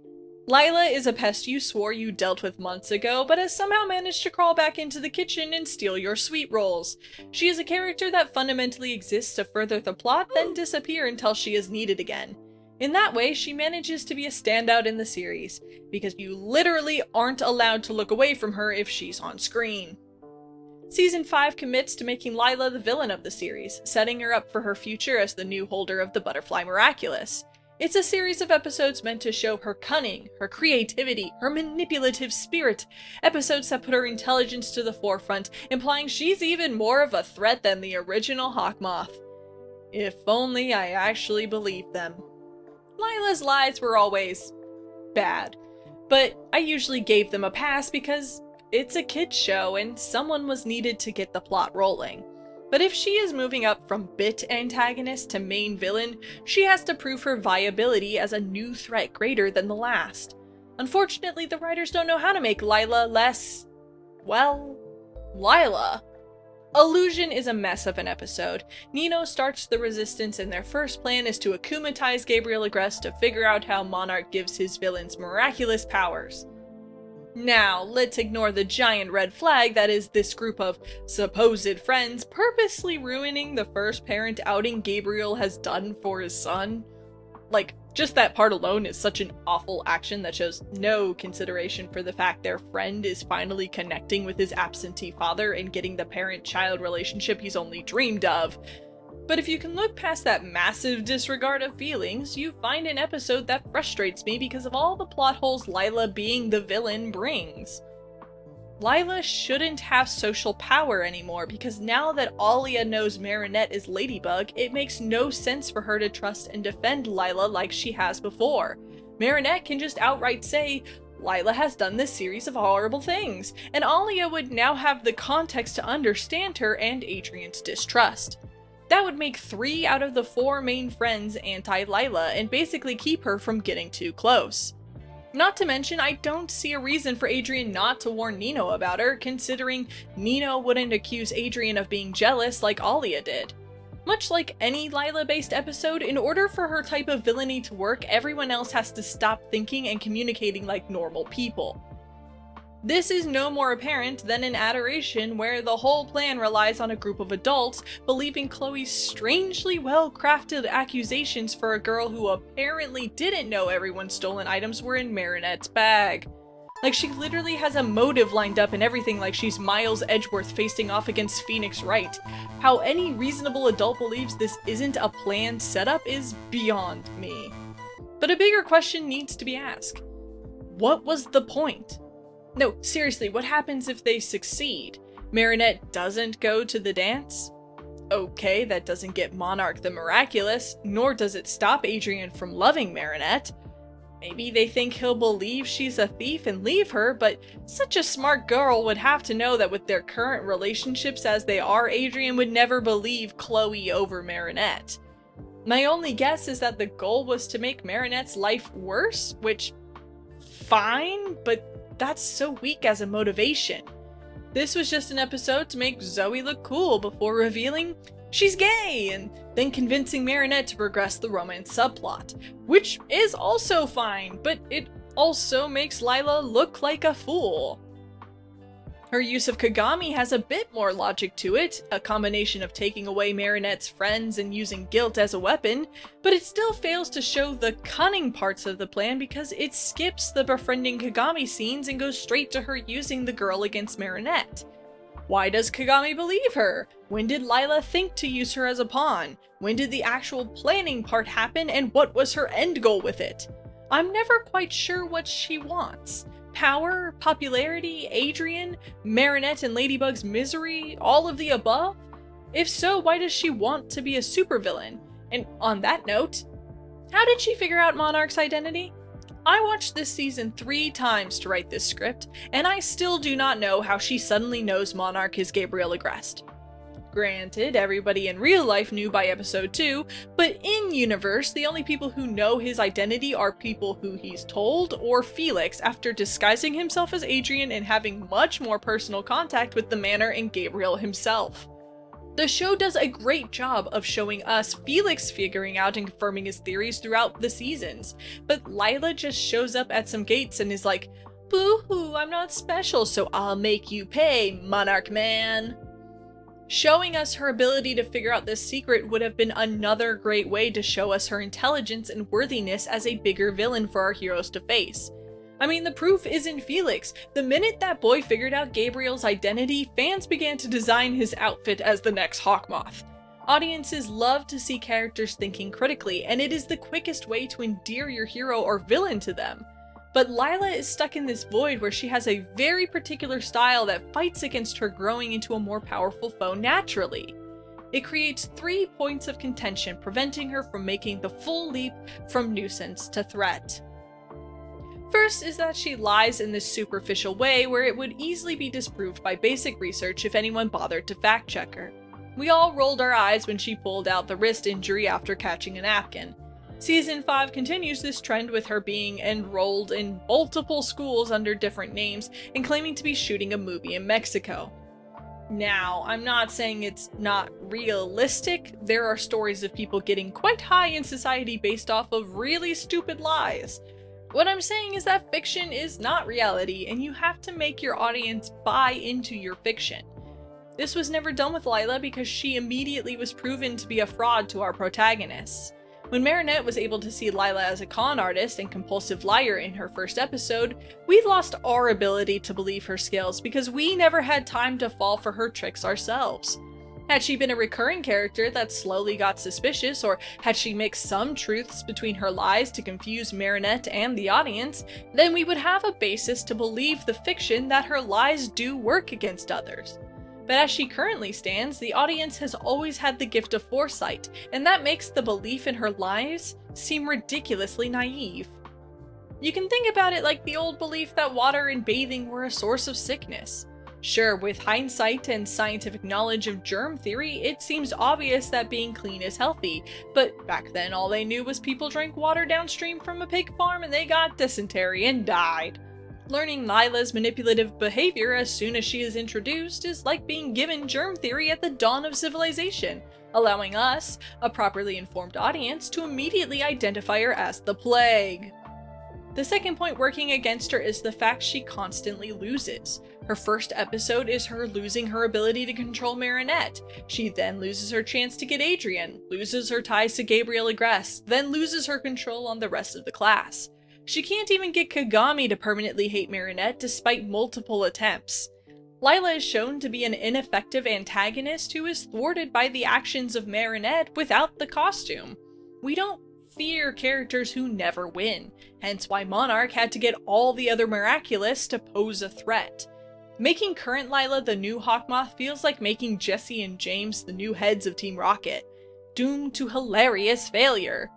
Lila is a pest you swore you dealt with months ago, but has somehow managed to crawl back into the kitchen and steal your sweet rolls. She is a character that fundamentally exists to further the plot, then disappear until she is needed again. In that way, she manages to be a standout in the series, because you literally aren't allowed to look away from her if she's on screen. Season 5 commits to making Lila the villain of the series, setting her up for her future as the new holder of the Butterfly Miraculous. It's a series of episodes meant to show her cunning, her creativity, her manipulative spirit, episodes that put her intelligence to the forefront, implying she's even more of a threat than the original Hawkmoth. If only I actually believed them. Lila's lies were always bad, but I usually gave them a pass because it's a kid's show and someone was needed to get the plot rolling. But if she is moving up from bit antagonist to main villain, she has to prove her viability as a new threat greater than the last. Unfortunately, the writers don't know how to make Lila less... well... Lila. Illusion is a mess of an episode. Nino starts the resistance and their first plan is to akumatize Gabriel Agreste to figure out how Monarch gives his villains miraculous powers. Now, let's ignore the giant red flag that is this group of supposed friends purposely ruining the first parent outing Gabriel has done for his son. Like, just that part alone is such an awful action that shows no consideration for the fact their friend is finally connecting with his absentee father and getting the parent-child relationship he's only dreamed of. But if you can look past that massive disregard of feelings, you find an episode that frustrates me because of all the plot holes Lila being the villain brings. Lila shouldn't have social power anymore because now that Alia knows Marinette is Ladybug, it makes no sense for her to trust and defend Lila like she has before. Marinette can just outright say, Lila has done this series of horrible things, and Alia would now have the context to understand her and Adrian's distrust. That would make 3 out of the 4 main friends anti-Lila and basically keep her from getting too close. Not to mention, I don't see a reason for Adrian not to warn Nino about her, considering Nino wouldn't accuse Adrian of being jealous like Alia did. Much like any Lila-based episode, in order for her type of villainy to work, everyone else has to stop thinking and communicating like normal people. This is no more apparent than in Adoration, where the whole plan relies on a group of adults believing Chloe's strangely well-crafted accusations for a girl who apparently didn't know everyone's stolen items were in Marinette's bag. Like, she literally has a motive lined up and everything, like she's Miles Edgeworth facing off against Phoenix Wright. How any reasonable adult believes this isn't a planned setup is beyond me. But a bigger question needs to be asked. What was the point? No, seriously, what happens if they succeed? Marinette doesn't go to the dance? Okay, that doesn't get Monarch the Miraculous, nor does it stop Adrian from loving Marinette. Maybe they think he'll believe she's a thief and leave her, but such a smart girl would have to know that with their current relationships as they are, Adrian would never believe Chloe over Marinette. My only guess is that the goal was to make Marinette's life worse, which, fine, but that's so weak as a motivation. This was just an episode to make Zoe look cool before revealing she's gay, and then convincing Marinette to progress the romance subplot, which is also fine, but it also makes Lila look like a fool. Her use of Kagami has a bit more logic to it, a combination of taking away Marinette's friends and using guilt as a weapon, but it still fails to show the cunning parts of the plan because it skips the befriending Kagami scenes and goes straight to her using the girl against Marinette. Why does Kagami believe her? When did Lila think to use her as a pawn? When did the actual planning part happen, and what was her end goal with it? I'm never quite sure what she wants. Power? Popularity? Adrian? Marinette and Ladybug's misery? All of the above? If so, why does she want to be a supervillain? And on that note, how did she figure out Monarch's identity? I watched this season 3 times to write this script, and I still do not know how she suddenly knows Monarch is Gabriel Agreste. Granted, everybody in real life knew by episode 2, but in-universe, the only people who know his identity are people who he's told, or Felix, after disguising himself as Adrian and having much more personal contact with the Manor and Gabriel himself. The show does a great job of showing us Felix figuring out and confirming his theories throughout the seasons, but Lila just shows up at some gates and is like, "Boo-hoo, I'm not special, so I'll make you pay, Monarch man." Showing us her ability to figure out this secret would have been another great way to show us her intelligence and worthiness as a bigger villain for our heroes to face. I mean, the proof is in Felix. The minute that boy figured out Gabriel's identity, fans began to design his outfit as the next Hawkmoth. Audiences love to see characters thinking critically, and it is the quickest way to endear your hero or villain to them. But Lila is stuck in this void where she has a very particular style that fights against her growing into a more powerful foe naturally. It creates 3 points of contention, preventing her from making the full leap from nuisance to threat. First is that she lies in this superficial way where it would easily be disproved by basic research if anyone bothered to fact check her. We all rolled our eyes when she pulled out the wrist injury after catching a napkin. Season 5 continues this trend with her being enrolled in multiple schools under different names and claiming to be shooting a movie in Mexico. Now, I'm not saying it's not realistic. There are stories of people getting quite high in society based off of really stupid lies. What I'm saying is that fiction is not reality, and you have to make your audience buy into your fiction. This was never done with Lila because she immediately was proven to be a fraud to our protagonists. When Marinette was able to see Lila as a con artist and compulsive liar in her first episode, we lost our ability to believe her skills because we never had time to fall for her tricks ourselves. Had she been a recurring character that slowly got suspicious, or had she mixed some truths between her lies to confuse Marinette and the audience, then we would have a basis to believe the fiction that her lies do work against others. But as she currently stands, the audience has always had the gift of foresight, and that makes the belief in her lies seem ridiculously naive. You can think about it like the old belief that water and bathing were a source of sickness. Sure, with hindsight and scientific knowledge of germ theory, it seems obvious that being clean is healthy, but back then all they knew was people drank water downstream from a pig farm and they got dysentery and died. Learning Lila's manipulative behavior as soon as she is introduced is like being given germ theory at the dawn of civilization, allowing us, a properly informed audience, to immediately identify her as the plague. The second point working against her is the fact she constantly loses. Her first episode is her losing her ability to control Marinette. She then loses her chance to get Adrian, loses her ties to Gabriel Agreste, then loses her control on the rest of the class. She can't even get Kagami to permanently hate Marinette despite multiple attempts. Lila is shown to be an ineffective antagonist who is thwarted by the actions of Marinette without the costume. We don't fear characters who never win, hence why Monarch had to get all the other Miraculous to pose a threat. Making current Lila the new Hawkmoth feels like making Jesse and James the new heads of Team Rocket, doomed to hilarious failure.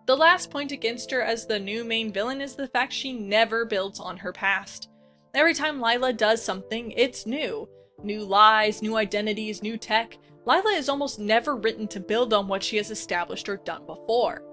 The last point against her as the new main villain is the fact she never builds on her past. Every time Lila does something, it's new. New lies, new identities, new tech. Lila is almost never written to build on what she has established or done before.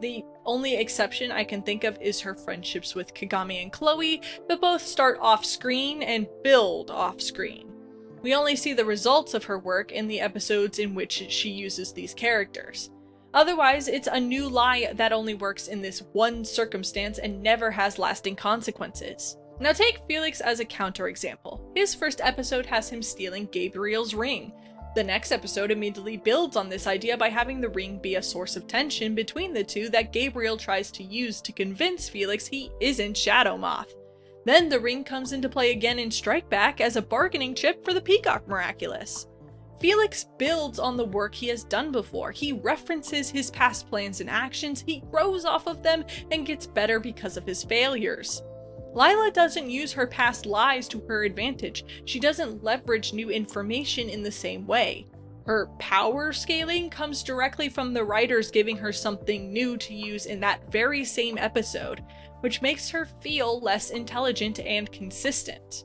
The only exception I can think of is her friendships with Kagami and Chloe, but both start off-screen and build off-screen. We only see the results of her work in the episodes in which she uses these characters. Otherwise, it's a new lie that only works in this one circumstance and never has lasting consequences. Now take Felix as a counterexample. His first episode has him stealing Gabriel's ring. The next episode immediately builds on this idea by having the ring be a source of tension between the two that Gabriel tries to use to convince Felix he isn't Shadowmoth. Then the ring comes into play again in Strike Back as a bargaining chip for the Peacock Miraculous. Felix builds on the work he has done before. He references his past plans and actions, he grows off of them, and gets better because of his failures. Lila doesn't use her past lies to her advantage. She doesn't leverage new information in the same way. Her power scaling comes directly from the writers giving her something new to use in that very same episode, which makes her feel less intelligent and consistent.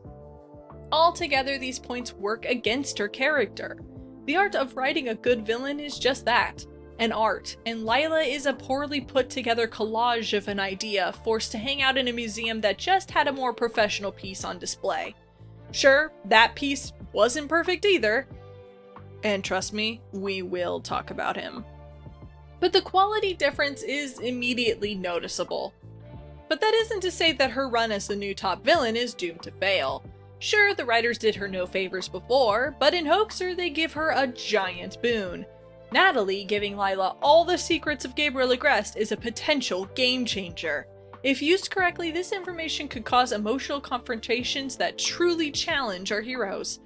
Altogether, these points work against her character. The art of writing a good villain is just that, an art, and Lila is a poorly put together collage of an idea forced to hang out in a museum that just had a more professional piece on display. Sure, that piece wasn't perfect either, and trust me, we will talk about him. But the quality difference is immediately noticeable. But that isn't to say that her run as the new top villain is doomed to fail. Sure, the writers did her no favors before, but in Hoaxer they give her a giant boon. Natalie giving Lila all the secrets of Gabriel Agreste is a potential game changer. If used correctly, this information could cause emotional confrontations that truly challenge our heroes.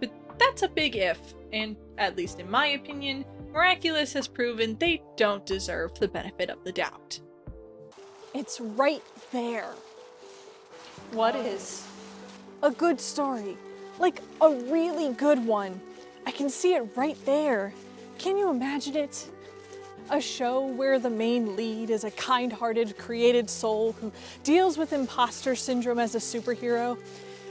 But that's a big if, and at least in my opinion, Miraculous has proven they don't deserve the benefit of the doubt. It's right there. What is? A good story. Like a really good one. I can see it right there. Can you imagine it? A show where the main lead is a kind-hearted, created soul who deals with imposter syndrome as a superhero.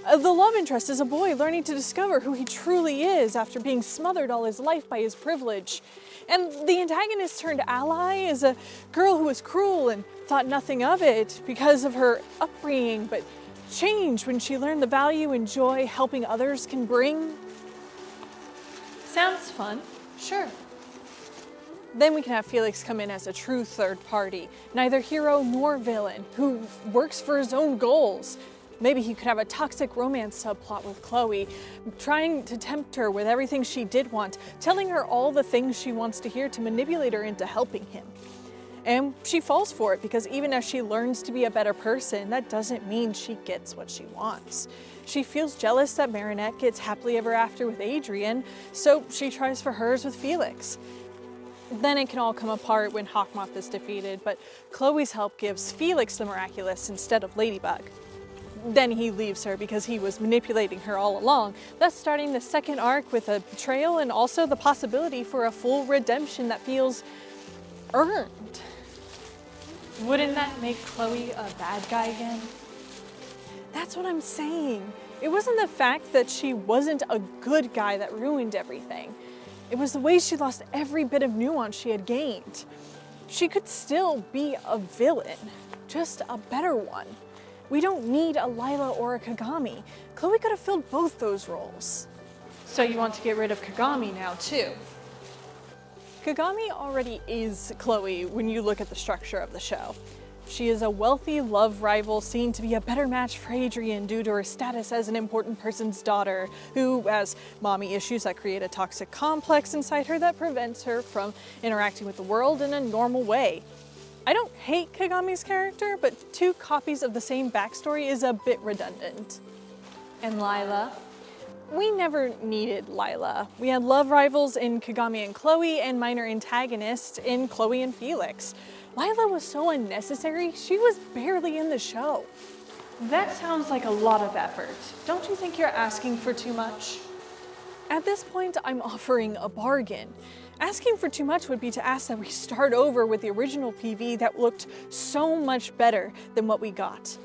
The love interest is a boy learning to discover who he truly is after being smothered all his life by his privilege. And the antagonist turned ally is a girl who was cruel and thought nothing of it because of her upbringing, but changed when she learned the value and joy helping others can bring. Sounds fun. Sure. Then we can have Felix come in as a true third party, neither hero nor villain, who works for his own goals. Maybe he could have a toxic romance subplot with Chloe, trying to tempt her with everything she did want, telling her all the things she wants to hear to manipulate her into helping him. And she falls for it because even as she learns to be a better person, that doesn't mean she gets what she wants. She feels jealous that Marinette gets happily ever after with Adrian, so she tries for hers with Felix. Then it can all come apart when Hawkmoth is defeated, but Chloe's help gives Felix the Miraculous instead of Ladybug. Then he leaves her because he was manipulating her all along, thus starting the second arc with a betrayal and also the possibility for a full redemption that feels earned. Wouldn't that make Chloe a bad guy again? That's what I'm saying. It wasn't the fact that she wasn't a good guy that ruined everything. It was the way she lost every bit of nuance she had gained. She could still be a villain, just a better one. We don't need a Lila or a Kagami. Chloe could have filled both those roles. So you want to get rid of Kagami now too? Kagami already is Chloe when you look at the structure of the show. She is a wealthy love rival seen to be a better match for Adrian due to her status as an important person's daughter, who has mommy issues that create a toxic complex inside her that prevents her from interacting with the world in a normal way. I don't hate Kagami's character, but 2 copies of the same backstory is a bit redundant. And Lila? We never needed Lila. We had love rivals in Kagami and Chloe and minor antagonists in Chloe and Felix. Lila was so unnecessary, she was barely in the show. That sounds like a lot of effort. Don't you think you're asking for too much? At this point, I'm offering a bargain. Asking for too much would be to ask that we start over with the original PV that looked so much better than what we got.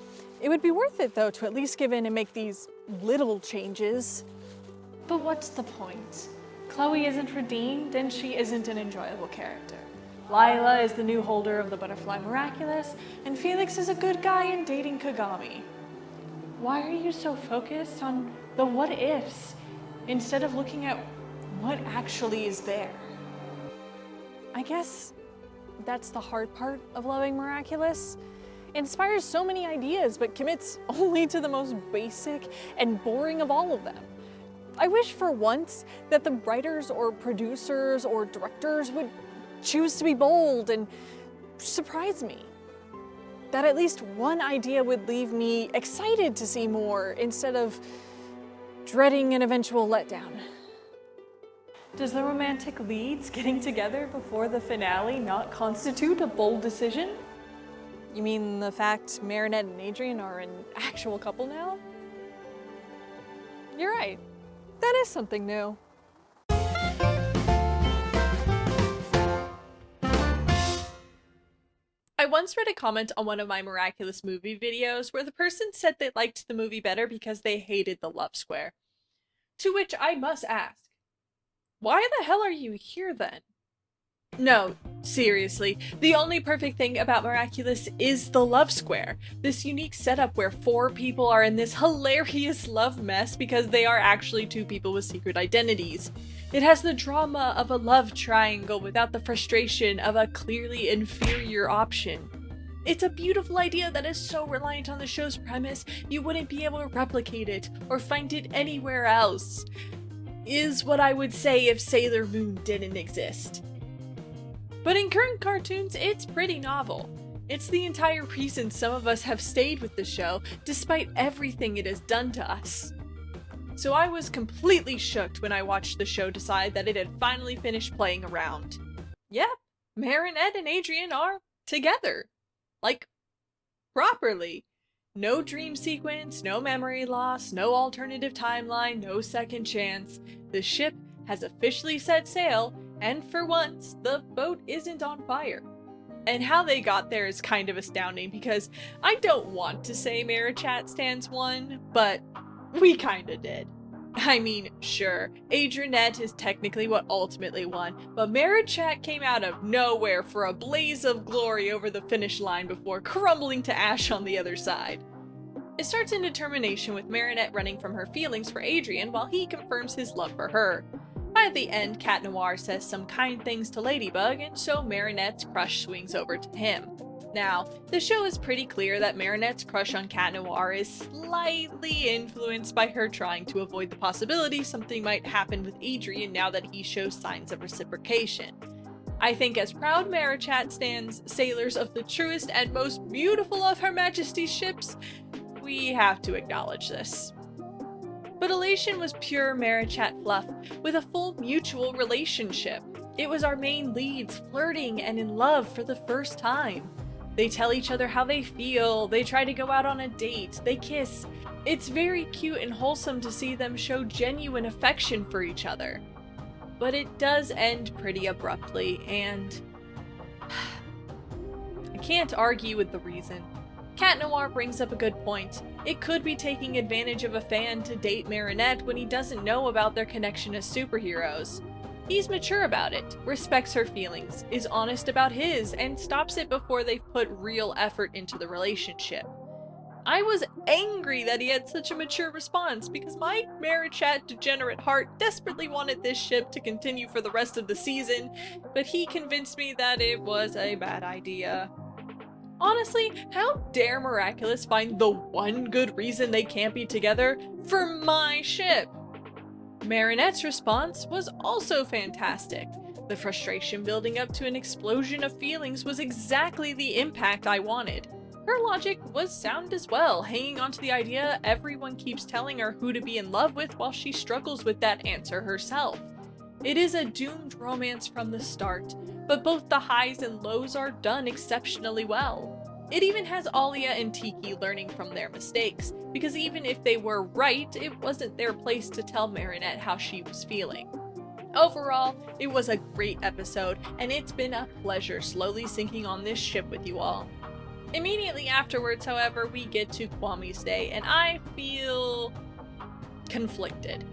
It would be worth it though to at least give in and make these little changes. But what's the point? Chloe isn't redeemed and she isn't an enjoyable character. Lila is the new holder of the butterfly Miraculous, and Felix is a good guy and dating Kagami. Why are you so focused on the what ifs instead of looking at what actually is there? I guess that's the hard part of loving Miraculous. It inspires so many ideas, but commits only to the most basic and boring of all of them. I wish for once that the writers or producers or directors would choose to be bold and surprise me. That at least one idea would leave me excited to see more instead of dreading an eventual letdown. Does the romantic leads getting together before the finale not constitute a bold decision? You mean the fact Marinette and Adrian are an actual couple now? You're right. That is something new. I once read a comment on one of my Miraculous movie videos where the person said they liked the movie better because they hated the love square. To which I must ask, why the hell are you here then? No, seriously, the only perfect thing about Miraculous is the love square. This unique setup where 4 people are in this hilarious love mess because they are actually 2 people with secret identities. It has the drama of a love triangle without the frustration of a clearly inferior option. It's a beautiful idea that is so reliant on the show's premise, you wouldn't be able to replicate it or find it anywhere else. Is what I would say if Sailor Moon didn't exist. But in current cartoons, it's pretty novel. It's the entire reason some of us have stayed with the show, despite everything it has done to us. So I was completely shooked when I watched the show decide that it had finally finished playing around. Yep, Marinette and Adrian are together. Like, properly. No dream sequence, no memory loss, no alternative timeline, no second chance. The ship has officially set sail, and for once, the boat isn't on fire. And how they got there is kind of astounding because I don't want to say Marichat stands won, but we kinda did. I mean, sure, Adrianette is technically what ultimately won, but Marichat came out of nowhere for a blaze of glory over the finish line before crumbling to ash on the other side. It starts in determination with Marinette running from her feelings for Adrian while he confirms his love for her. By the end, Cat Noir says some kind things to Ladybug, and so Marinette's crush swings over to him. Now, the show is pretty clear that Marinette's crush on Cat Noir is slightly influenced by her trying to avoid the possibility something might happen with Adrian now that he shows signs of reciprocation. I think as proud Marichat stands, sailors of the truest and most beautiful of Her Majesty's ships, we have to acknowledge this. But Elation was pure Marichat fluff, with a full mutual relationship. It was our main leads flirting and in love for the first time. They tell each other how they feel, they try to go out on a date, they kiss. It's very cute and wholesome to see them show genuine affection for each other. But it does end pretty abruptly, and I can't argue with the reason. Cat Noir brings up a good point. It could be taking advantage of a fan to date Marinette when he doesn't know about their connection as superheroes. He's mature about it, respects her feelings, is honest about his, and stops it before they've put real effort into the relationship. I was angry that he had such a mature response because my Marichat degenerate heart desperately wanted this ship to continue for the rest of the season, but he convinced me that it was a bad idea. Honestly, how dare Miraculous find the one good reason they can't be together for my ship? Marinette's response was also fantastic. The frustration building up to an explosion of feelings was exactly the impact I wanted. Her logic was sound as well, hanging on to the idea everyone keeps telling her who to be in love with while she struggles with that answer herself. It is a doomed romance from the start, but both the highs and lows are done exceptionally well. It even has Alia and Tiki learning from their mistakes, because even if they were right, it wasn't their place to tell Marinette how she was feeling. Overall, it was a great episode, and it's been a pleasure slowly sinking on this ship with you all. Immediately afterwards, however, we get to Kwame's Day, and I feel conflicted.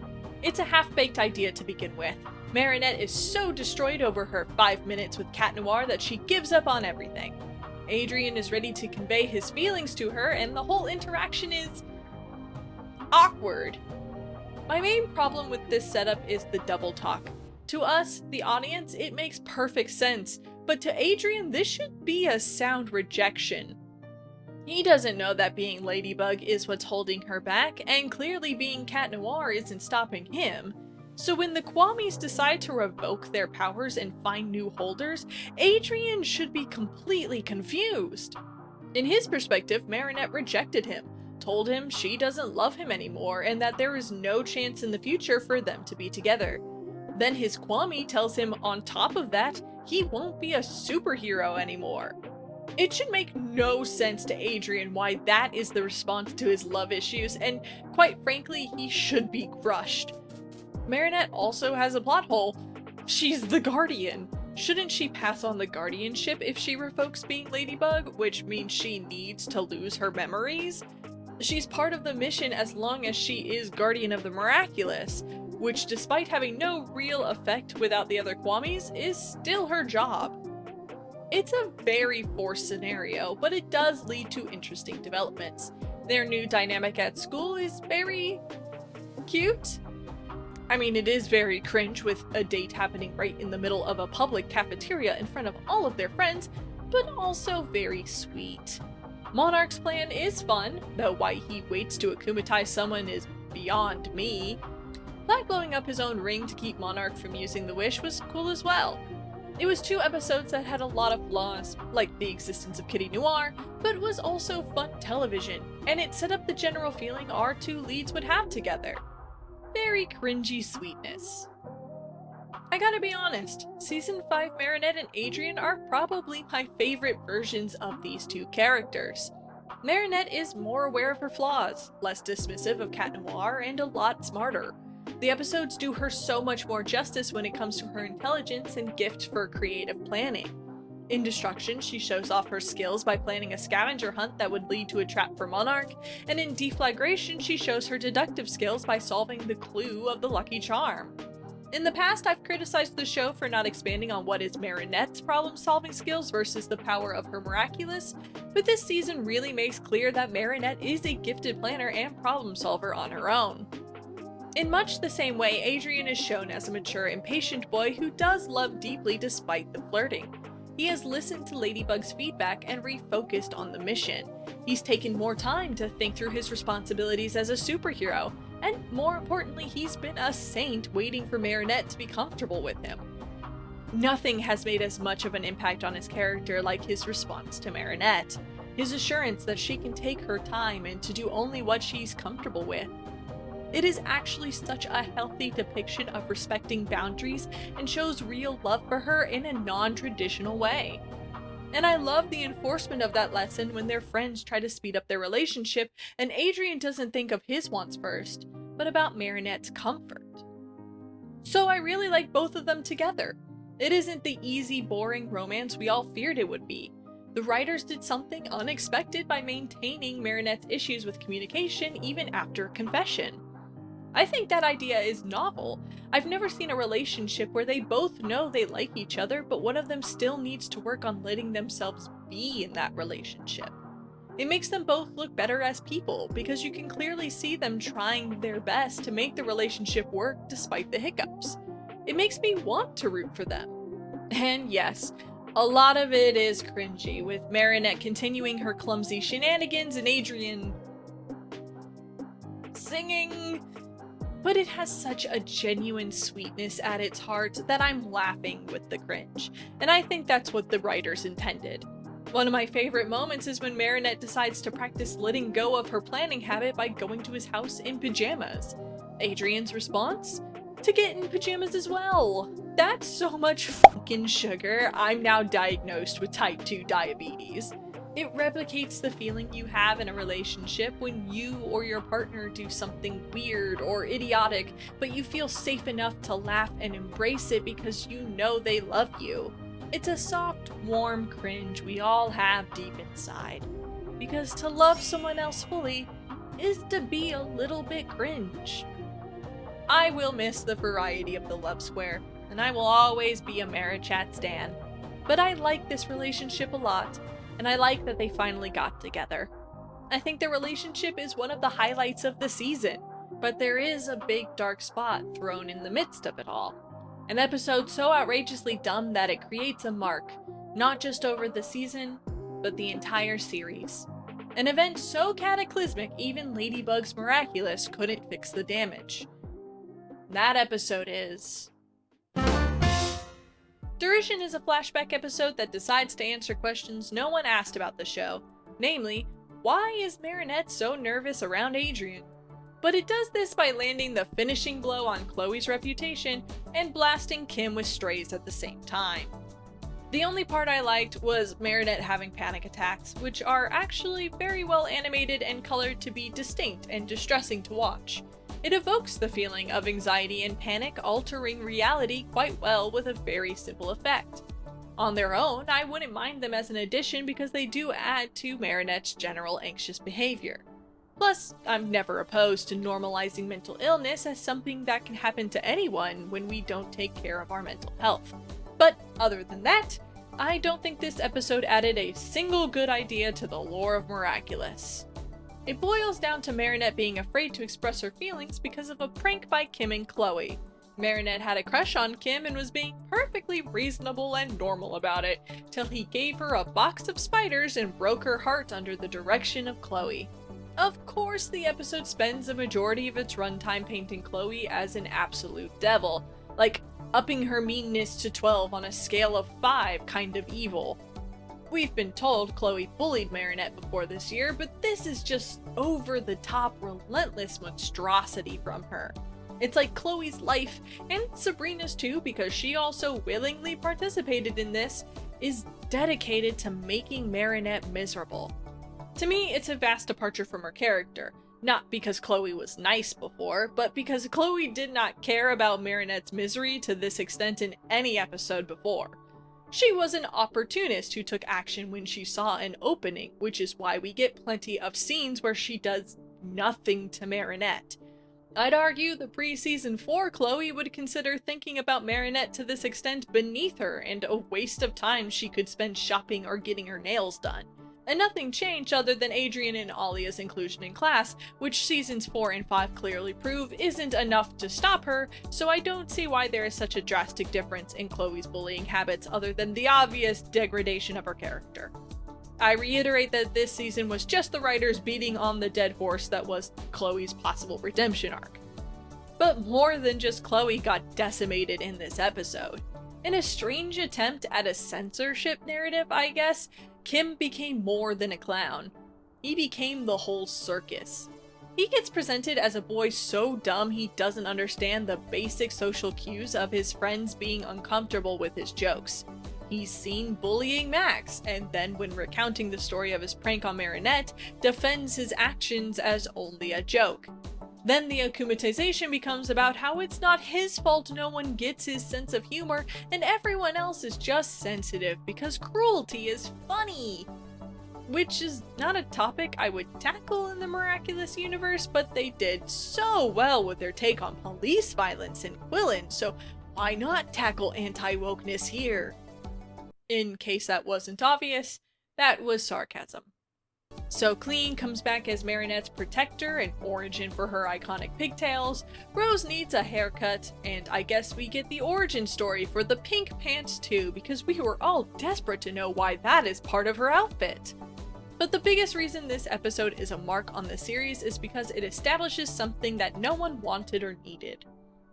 It's a half-baked idea to begin with. Marinette is so destroyed over her 5 minutes with Cat Noir that she gives up on everything. Adrien is ready to convey his feelings to her, and the whole interaction is awkward. My main problem with this setup is the double talk. To us, the audience, it makes perfect sense, but to Adrien, this should be a sound rejection. He doesn't know that being Ladybug is what's holding her back, and clearly being Cat Noir isn't stopping him. So when the Kwamis decide to revoke their powers and find new holders, Adrien should be completely confused. In his perspective, Marinette rejected him, told him she doesn't love him anymore, and that there is no chance in the future for them to be together. Then his Kwami tells him on top of that, he won't be a superhero anymore. It should make no sense to Adrien why that is the response to his love issues, and quite frankly, he should be crushed. Marinette also has a plot hole. She's the Guardian. Shouldn't she pass on the guardianship if she revokes being Ladybug, which means she needs to lose her memories? She's part of the mission as long as she is Guardian of the Miraculous, which despite having no real effect without the other Kwamis, is still her job. It's a very forced scenario, but it does lead to interesting developments. Their new dynamic at school is very cute. I mean, it is very cringe with a date happening right in the middle of a public cafeteria in front of all of their friends, but also very sweet. Monarch's plan is fun, though why he waits to akumatize someone is beyond me. Black blowing up his own ring to keep Monarch from using the wish was cool as well. It was 2 episodes that had a lot of flaws, like the existence of Kitty Noir, but was also fun television, and it set up the general feeling our 2 leads would have together. Very cringy sweetness. I gotta be honest, Season 5 Marinette and Adrien are probably my favorite versions of these 2 characters. Marinette is more aware of her flaws, less dismissive of Cat Noir, and a lot smarter. The episodes do her so much more justice when it comes to her intelligence and gift for creative planning. In Destruction, she shows off her skills by planning a scavenger hunt that would lead to a trap for Monarch, and in Deflagration, she shows her deductive skills by solving the clue of the Lucky Charm. In the past, I've criticized the show for not expanding on what is Marinette's problem-solving skills versus the power of her Miraculous, but this season really makes clear that Marinette is a gifted planner and problem-solver on her own. In much the same way, Adrien is shown as a mature, impatient boy who does love deeply despite the flirting. He has listened to Ladybug's feedback and refocused on the mission. He's taken more time to think through his responsibilities as a superhero, and more importantly, he's been a saint waiting for Marinette to be comfortable with him. Nothing has made as much of an impact on his character like his response to Marinette, his assurance that she can take her time and to do only what she's comfortable with. It is actually such a healthy depiction of respecting boundaries and shows real love for her in a non-traditional way. And I love the enforcement of that lesson when their friends try to speed up their relationship and Adrien doesn't think of his wants first, but about Marinette's comfort. So I really like both of them together. It isn't the easy, boring romance we all feared it would be. The writers did something unexpected by maintaining Marinette's issues with communication even after confession. I think that idea is novel. I've never seen a relationship where they both know they like each other, but one of them still needs to work on letting themselves be in that relationship. It makes them both look better as people, because you can clearly see them trying their best to make the relationship work despite the hiccups. It makes me want to root for them. And yes, A lot of it is cringy, with Marinette continuing her clumsy shenanigans and Adrian singing, but it has such a genuine sweetness at its heart that I'm laughing with the cringe, and I think that's what the writers intended. One of my favorite moments is when Marinette decides to practice letting go of her planning habit by going to his house in pajamas. Adrian's response? To get in pajamas as well. That's so much fucking sugar. I'm now diagnosed with type 2 diabetes. It replicates the feeling you have in a relationship when you or your partner do something weird or idiotic, but you feel safe enough to laugh and embrace it because you know they love you. It's a soft, warm cringe we all have deep inside. Because to love someone else fully is to be a little bit cringe. I will miss the variety of the love square, and I will always be a Marichat stan. But I like this relationship a lot, and I like that they finally got together. I think their relationship is one of the highlights of the season, but there is a big dark spot thrown in the midst of it all. An episode so outrageously dumb that it creates a mark, not just over the season, but the entire series. An event so cataclysmic even Ladybug's Miraculous couldn't fix the damage. That episode is... Derision is a flashback episode that decides to answer questions no one asked about the show, namely, why is Marinette so nervous around Adrian? But it does this by landing the finishing blow on Chloe's reputation and blasting Kim with strays at the same time. The only part I liked was Marinette having panic attacks, which are actually very well animated and colored to be distinct and distressing to watch. It evokes the feeling of anxiety and panic altering reality quite well with a very simple effect. On their own, I wouldn't mind them as an addition because they do add to Marinette's general anxious behavior. Plus, I'm never opposed to normalizing mental illness as something that can happen to anyone when we don't take care of our mental health. But other than that, I don't think this episode added a single good idea to the lore of Miraculous. It boils down to Marinette being afraid to express her feelings because of a prank by Kim and Chloe. Marinette had a crush on Kim and was being perfectly reasonable and normal about it, till he gave her a box of spiders and broke her heart under the direction of Chloe. Of course, the episode spends a majority of its runtime painting Chloe as an absolute devil, like upping her meanness to 12 on a scale of 5 kind of evil. We've been told Chloe bullied Marinette before this year, but this is just over-the-top relentless monstrosity from her. It's like Chloe's life, and Sabrina's too because she also willingly participated in this, is dedicated to making Marinette miserable. To me, it's a vast departure from her character, not because Chloe was nice before, but because Chloe did not care about Marinette's misery to this extent in any episode before. She was an opportunist who took action when she saw an opening, which is why we get plenty of scenes where she does nothing to Marinette. I'd argue the pre-season 4 Chloe would consider thinking about Marinette to this extent beneath her and a waste of time she could spend shopping or getting her nails done. And nothing changed other than Adrian and Alia's inclusion in class, which seasons 4 and 5 clearly prove isn't enough to stop her, so I don't see why there is such a drastic difference in Chloe's bullying habits other than the obvious degradation of her character. I reiterate that this season was just the writers beating on the dead horse that was Chloe's possible redemption arc. But more than just Chloe got decimated in this episode. In a strange attempt at a censorship narrative, I guess, Kim became more than a clown. He became the whole circus. He gets presented as a boy so dumb he doesn't understand the basic social cues of his friends being uncomfortable with his jokes. He's seen bullying Max, and then when recounting the story of his prank on Marinette, defends his actions as only a joke. Then the akumatization becomes about how it's not his fault no one gets his sense of humor and everyone else is just sensitive because cruelty is funny. Which is not a topic I would tackle in the Miraculous universe, but they did so well with their take on police violence in Quillen, so why not tackle anti-wokeness here? In case that wasn't obvious, that was sarcasm. So Clean comes back as Marinette's protector, an origin for her iconic pigtails. Rose needs a haircut, and I guess we get the origin story for the pink pants too, because we were all desperate to know why that is part of her outfit. But the biggest reason this episode is a mark on the series is because it establishes something that no one wanted or needed.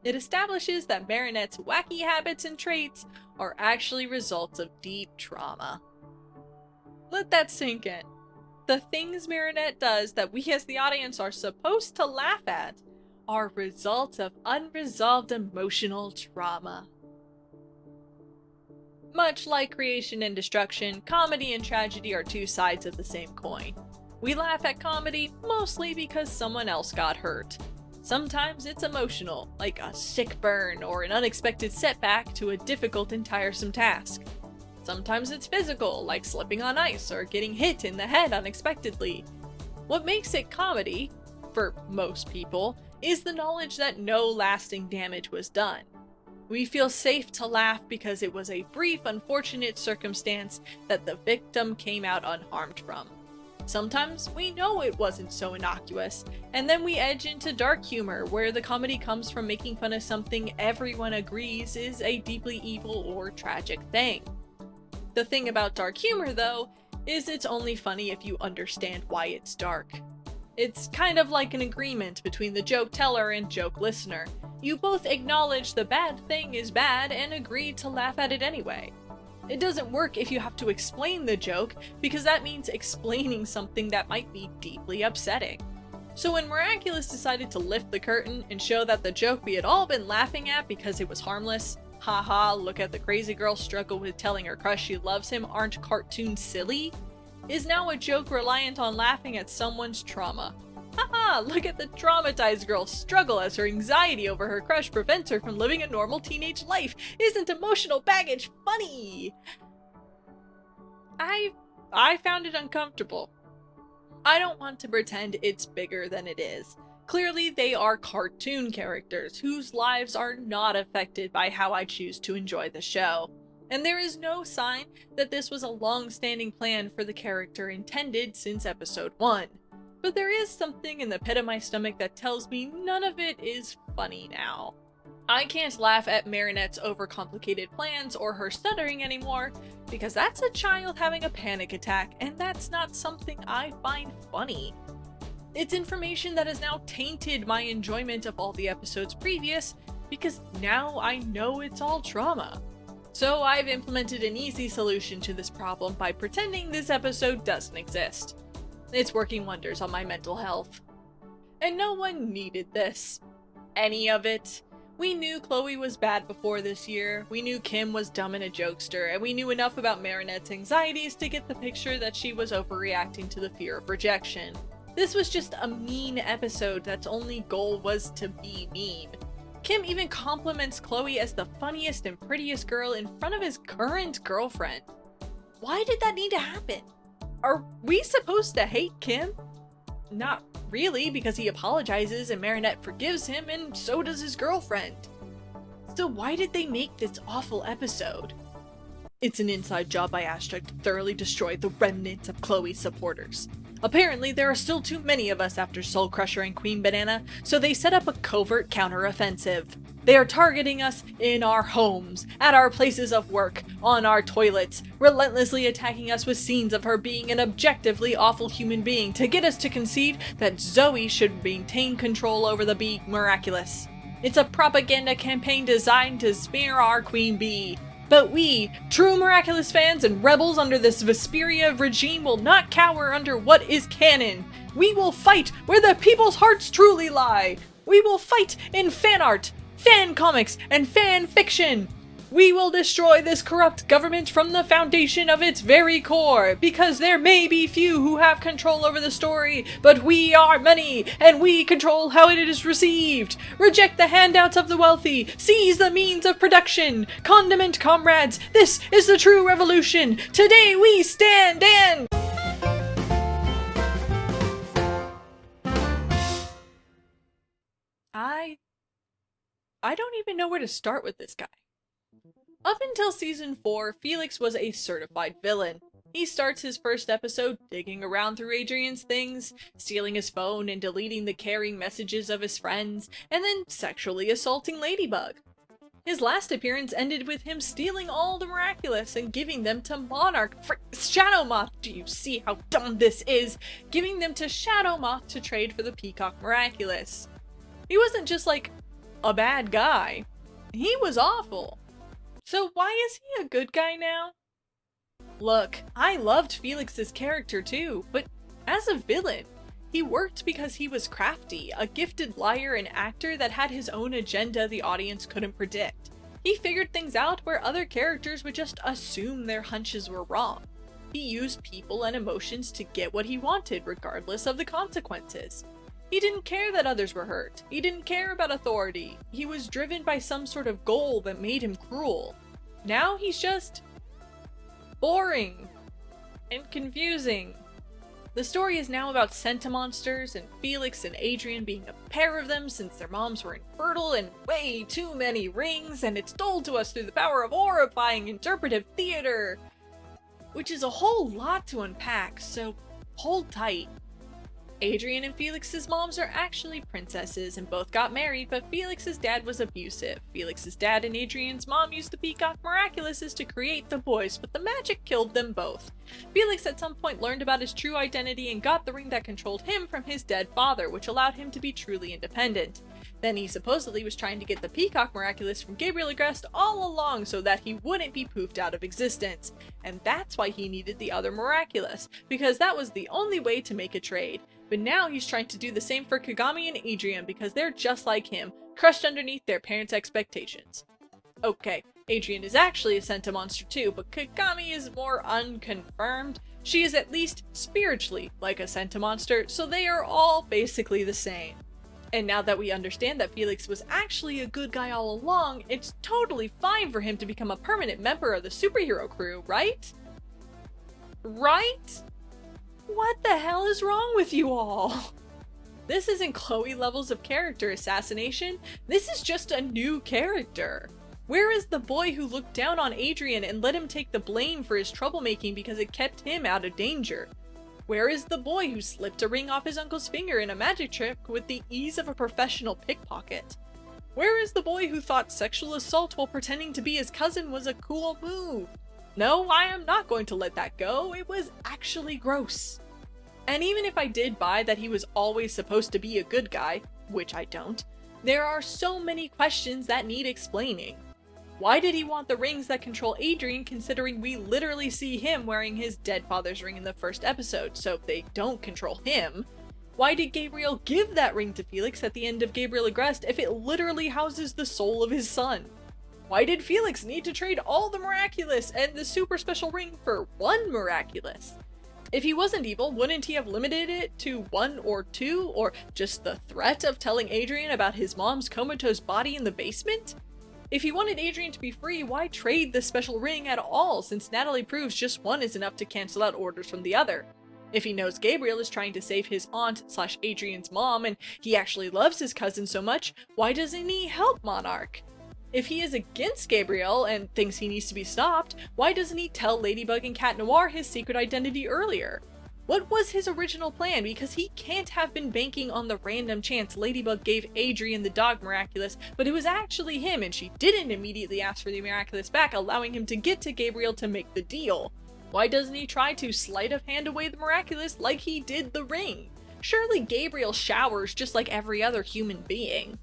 It establishes that Marinette's wacky habits and traits are actually results of deep trauma. Let that sink in. The things Marinette does that we as the audience are supposed to laugh at are results of unresolved emotional trauma. Much like creation and destruction, comedy and tragedy are two sides of the same coin. We laugh at comedy mostly because someone else got hurt. Sometimes it's emotional, like a sick burn or an unexpected setback to a difficult and tiresome task. Sometimes it's physical, like slipping on ice or getting hit in the head unexpectedly. What makes it comedy, for most people, is the knowledge that no lasting damage was done. We feel safe to laugh because it was a brief, unfortunate circumstance that the victim came out unharmed from. Sometimes we know it wasn't so innocuous, and then we edge into dark humor, where the comedy comes from making fun of something everyone agrees is a deeply evil or tragic thing. The thing about dark humor, though, is it's only funny if you understand why it's dark. It's kind of like an agreement between the joke teller and joke listener. You both acknowledge the bad thing is bad and agree to laugh at it anyway. It doesn't work if you have to explain the joke, because that means explaining something that might be deeply upsetting. So when Miraculous decided to lift the curtain and show that the joke we had all been laughing at because it was harmless, haha, look at the crazy girl struggle with telling her crush she loves him, aren't cartoons silly? Is now a joke reliant on laughing at someone's trauma. Haha, look at the traumatized girl struggle as her anxiety over her crush prevents her from living a normal teenage life. Isn't emotional baggage funny? I found it uncomfortable. I don't want to pretend it's bigger than it is. Clearly, they are cartoon characters whose lives are not affected by how I choose to enjoy the show. And there is no sign that this was a long-standing plan for the character intended since episode 1. But there is something in the pit of my stomach that tells me none of it is funny now. I can't laugh at Marinette's overcomplicated plans or her stuttering anymore, because that's a child having a panic attack, and that's not something I find funny. It's information that has now tainted my enjoyment of all the episodes previous, because now I know it's all trauma. So I've implemented an easy solution to this problem by pretending this episode doesn't exist. It's working wonders on my mental health. And no one needed this. Any of it. We knew Chloe was bad before this year, we knew Kim was dumb and a jokester, and we knew enough about Marinette's anxieties to get the picture that she was overreacting to the fear of rejection. This was just a mean episode that's only goal was to be mean. Kim even compliments Chloe as the funniest and prettiest girl in front of his current girlfriend. Why did that need to happen? Are we supposed to hate Kim? Not really, because he apologizes and Marinette forgives him, and so does his girlfriend. So why did they make this awful episode? It's an inside job by Aztec to thoroughly destroy the remnants of Chloe's supporters. Apparently, there are still too many of us after Soul Crusher and Queen Banana, so they set up a covert counteroffensive. They are targeting us in our homes, at our places of work, on our toilets, relentlessly attacking us with scenes of her being an objectively awful human being to get us to concede that Zoe should maintain control over the bee Miraculous. It's a propaganda campaign designed to smear our Queen Bee. But we, true Miraculous fans and rebels under this Vesperia regime, will not cower under what is canon. We will fight where the people's hearts truly lie. We will fight in fan art, fan comics, and fan fiction. We will destroy this corrupt government from the foundation of its very core, because there may be few who have control over the story, but we are many, and we control how it is received. Reject the handouts of the wealthy, seize the means of production. Condiment comrades, this is the true revolution. Today we stand and... I don't even know where to start with this guy. Up until season 4, Felix was a certified villain. He starts his first episode digging around through Adrian's things, stealing his phone and deleting the caring messages of his friends, and then sexually assaulting Ladybug. His last appearance ended with him stealing all the Miraculous and giving them to Shadowmoth. Do you see how dumb this is? Giving them to Shadowmoth to trade for the Peacock Miraculous. He wasn't just like a bad guy. He was awful. So why is he a good guy now? Look, I loved Felix's character too, but as a villain, he worked because he was crafty, a gifted liar and actor that had his own agenda the audience couldn't predict. He figured things out where other characters would just assume their hunches were wrong. He used people and emotions to get what he wanted, regardless of the consequences. He didn't care that others were hurt. He didn't care about authority. He was driven by some sort of goal that made him cruel. Now he's just boring and confusing. The story is now about Centimonsters and Felix and Adrian being a pair of them since their moms were infertile and way too many rings, and it's told to us through the power of horrifying interpretive theater, which is a whole lot to unpack, so hold tight. Adrian and Felix's moms are actually princesses and both got married, but Felix's dad was abusive. Felix's dad and Adrian's mom used the Peacock Miraculouses to create the boys, but the magic killed them both. Felix at some point learned about his true identity and got the ring that controlled him from his dead father, which allowed him to be truly independent. Then he supposedly was trying to get the Peacock Miraculous from Gabriel Agreste all along so that he wouldn't be poofed out of existence. And that's why he needed the other Miraculous, because that was the only way to make a trade. But now he's trying to do the same for Kagami and Adrian because they're just like him, crushed underneath their parents' expectations. Okay, Adrian is actually a Centimonster too, but Kagami is more unconfirmed. She is at least spiritually like a Centimonster, so they are all basically the same. And now that we understand that Felix was actually a good guy all along, it's totally fine for him to become a permanent member of the superhero crew, right? Right? What the hell is wrong with you all? This isn't Chloe levels of character assassination. This is just a new character. Where is the boy who looked down on Adrian and let him take the blame for his troublemaking because it kept him out of danger? Where is the boy who slipped a ring off his uncle's finger in a magic trick with the ease of a professional pickpocket? Where is the boy who thought sexual assault while pretending to be his cousin was a cool move? No, I am not going to let that go. It was actually gross. And even if I did buy that he was always supposed to be a good guy, which I don't, there are so many questions that need explaining. Why did he want the rings that control Adrian considering we literally see him wearing his dead father's ring in the first episode, so they don't control him? Why did Gabriel give that ring to Felix at the end of Gabriel Agreste if it literally houses the soul of his son? Why did Felix need to trade all the Miraculous and the super special ring for one Miraculous? If he wasn't evil, wouldn't he have limited it to 1 or 2, or just the threat of telling Adrian about his mom's comatose body in the basement? If he wanted Adrian to be free, why trade the special ring at all, since Natalie proves just one is enough to cancel out orders from the other? If he knows Gabriel is trying to save his aunt/Adrian's mom and he actually loves his cousin so much, why doesn't he help Monarch? If he is against Gabriel and thinks he needs to be stopped, why doesn't he tell Ladybug and Cat Noir his secret identity earlier? What was his original plan? Because he can't have been banking on the random chance Ladybug gave Adrian the dog Miraculous, but it was actually him and she didn't immediately ask for the Miraculous back, allowing him to get to Gabriel to make the deal. Why doesn't he try to sleight of hand away the Miraculous like he did the ring? Surely Gabriel showers just like every other human being.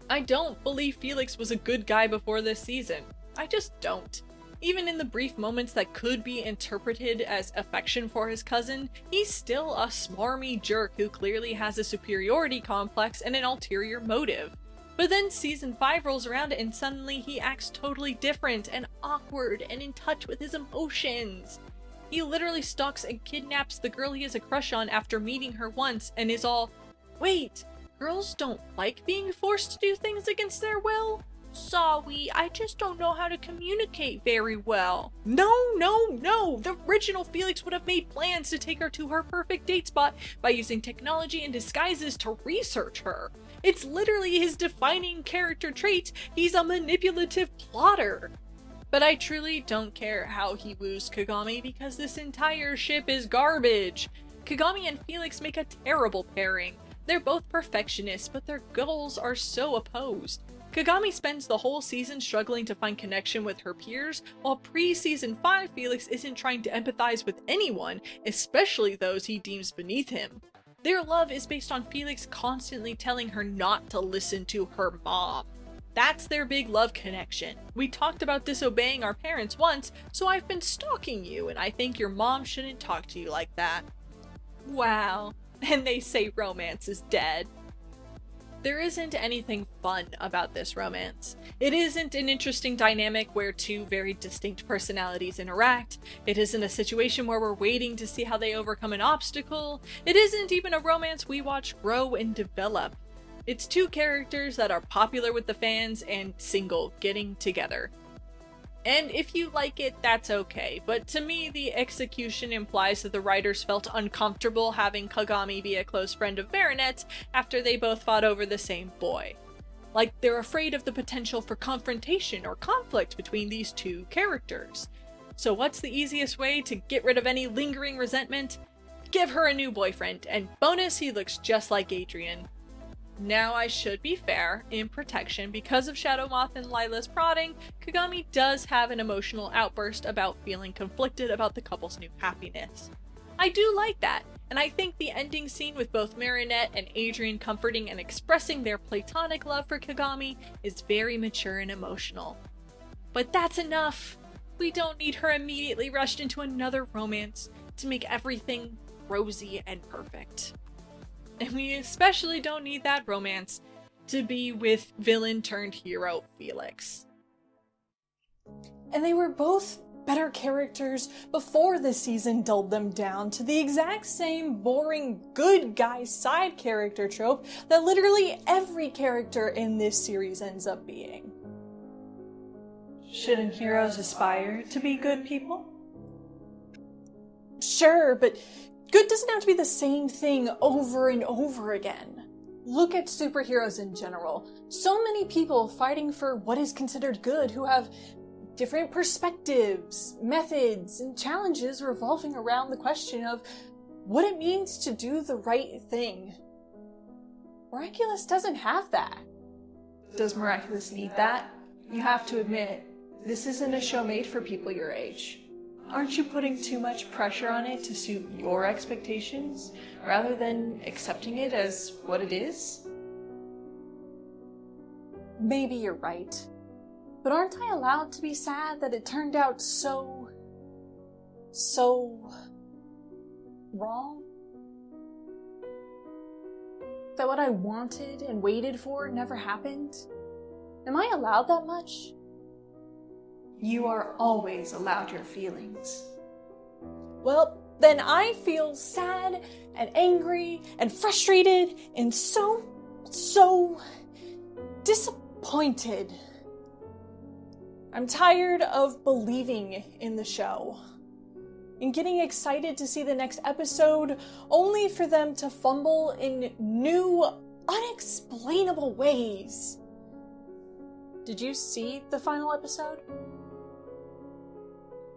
I don't believe Felix was a good guy before this season. I just don't. Even in the brief moments that could be interpreted as affection for his cousin, he's still a smarmy jerk who clearly has a superiority complex and an ulterior motive. But then season 5 rolls around and suddenly he acts totally different and awkward and in touch with his emotions. He literally stalks and kidnaps the girl he has a crush on after meeting her once and is all, "Wait, girls don't like being forced to do things against their will? Sorry, I just don't know how to communicate very well." No! The original Felix would have made plans to take her to her perfect date spot by using technology and disguises to research her. It's literally his defining character trait. He's a manipulative plotter. But I truly don't care how he woos Kagami because this entire ship is garbage. Kagami and Felix make a terrible pairing. They're both perfectionists, but their goals are so opposed. Kagami spends the whole season struggling to find connection with her peers, while pre-season 5 Felix isn't trying to empathize with anyone, especially those he deems beneath him. Their love is based on Felix constantly telling her not to listen to her mom. That's their big love connection. We talked about disobeying our parents once, so I've been stalking you, and I think your mom shouldn't talk to you like that. Wow. And they say romance is dead. There isn't anything fun about this romance. It isn't an interesting dynamic where two very distinct personalities interact. It isn't a situation where we're waiting to see how they overcome an obstacle. It isn't even a romance we watch grow and develop. It's two characters that are popular with the fans and single getting together. And if you like it, that's okay, but to me the execution implies that the writers felt uncomfortable having Kagami be a close friend of Baronet's after they both fought over the same boy. Like they're afraid of the potential for confrontation or conflict between these two characters. So what's the easiest way to get rid of any lingering resentment? Give her a new boyfriend, and bonus, he looks just like Adrian. Now I should be fair, in protection, because of Shadowmoth and Lila's prodding, Kagami does have an emotional outburst about feeling conflicted about the couple's new happiness. I do like that, and I think the ending scene with both Marinette and Adrian comforting and expressing their platonic love for Kagami is very mature and emotional. But that's enough! We don't need her immediately rushed into another romance to make everything rosy and perfect. And we especially don't need that romance to be with villain-turned-hero Felix. And they were both better characters before the season dulled them down to the exact same boring good guy side character trope that literally every character in this series ends up being. Shouldn't heroes aspire to be good people? Sure, but good doesn't have to be the same thing over and over again. Look at superheroes in general. So many people fighting for what is considered good who have different perspectives, methods, and challenges revolving around the question of what it means to do the right thing. Miraculous doesn't have that. Does Miraculous need that? You have to admit, this isn't a show made for people your age. Aren't you putting too much pressure on it to suit your expectations, rather than accepting it as what it is? Maybe you're right. But aren't I allowed to be sad that it turned out so wrong? That what I wanted and waited for never happened? Am I allowed that much? You are always allowed your feelings. Well, then I feel sad and angry and frustrated and so disappointed. I'm tired of believing in the show and getting excited to see the next episode only for them to fumble in new, unexplainable ways. Did you see the final episode?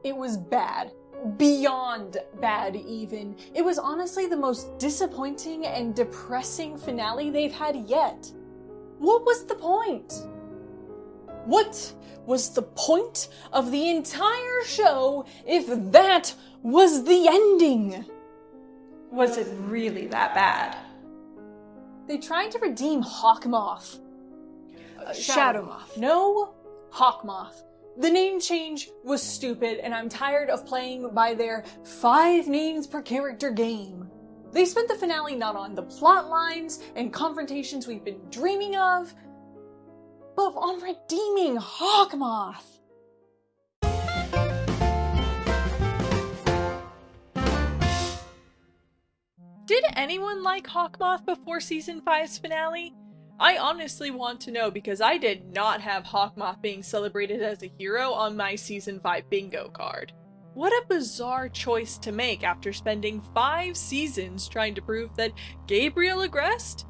It was bad. Beyond bad, even. It was honestly the most disappointing and depressing finale they've had yet. What was the point? What was the point of the entire show if that was the ending? Was it really that bad? They tried to redeem Hawkmoth. Shadowmoth. No, Hawkmoth. The name change was stupid, and I'm tired of playing by their 5 names per character game. They spent the finale not on the plot lines and confrontations we've been dreaming of, but on redeeming Hawkmoth. Did anyone like Hawkmoth before season 5's finale? I honestly want to know because I did not have Hawkmoth being celebrated as a hero on my season 5 bingo card. What a bizarre choice to make after spending 5 seasons trying to prove that Gabriel Agreste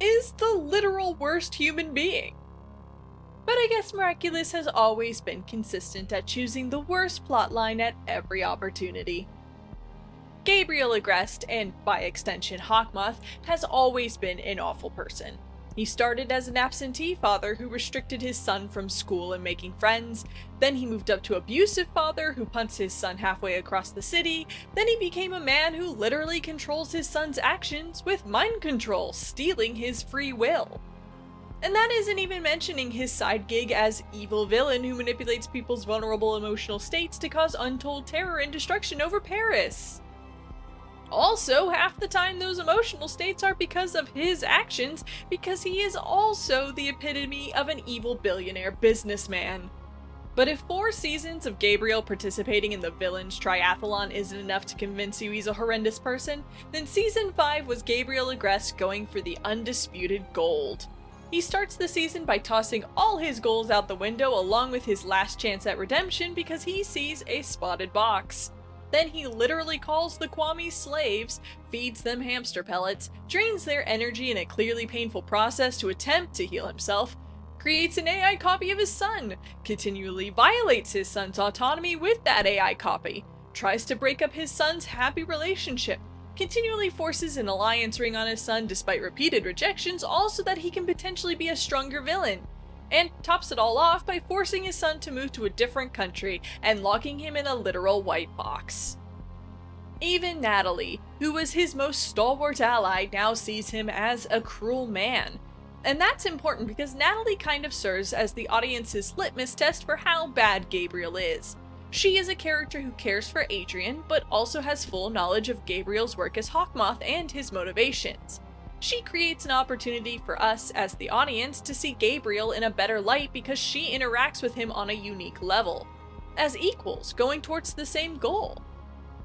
is the literal worst human being. But I guess Miraculous has always been consistent at choosing the worst plotline at every opportunity. Gabriel Agreste, and by extension Hawkmoth, has always been an awful person. He started as an absentee father who restricted his son from school and making friends, then he moved up to abusive father who punts his son halfway across the city, then he became a man who literally controls his son's actions with mind control, stealing his free will. And that isn't even mentioning his side gig as evil villain who manipulates people's vulnerable emotional states to cause untold terror and destruction over Paris. Also, half the time those emotional states are because of his actions, because he is also the epitome of an evil billionaire businessman. But if 4 seasons of Gabriel participating in the villain's triathlon isn't enough to convince you he's a horrendous person, then season 5 was Gabriel Agreste going for the undisputed gold. He starts the season by tossing all his goals out the window along with his last chance at redemption because he sees a spotted box. Then he literally calls the Kwami slaves, feeds them hamster pellets, drains their energy in a clearly painful process to attempt to heal himself, creates an AI copy of his son, continually violates his son's autonomy with that AI copy, tries to break up his son's happy relationship, continually forces an alliance ring on his son despite repeated rejections all so that he can potentially be a stronger villain, and tops it all off by forcing his son to move to a different country and locking him in a literal white box. Even Natalie, who was his most stalwart ally, now sees him as a cruel man. And that's important because Natalie kind of serves as the audience's litmus test for how bad Gabriel is. She is a character who cares for Adrian, but also has full knowledge of Gabriel's work as Hawkmoth and his motivations. She creates an opportunity for us as the audience to see Gabriel in a better light because she interacts with him on a unique level, as equals going towards the same goal.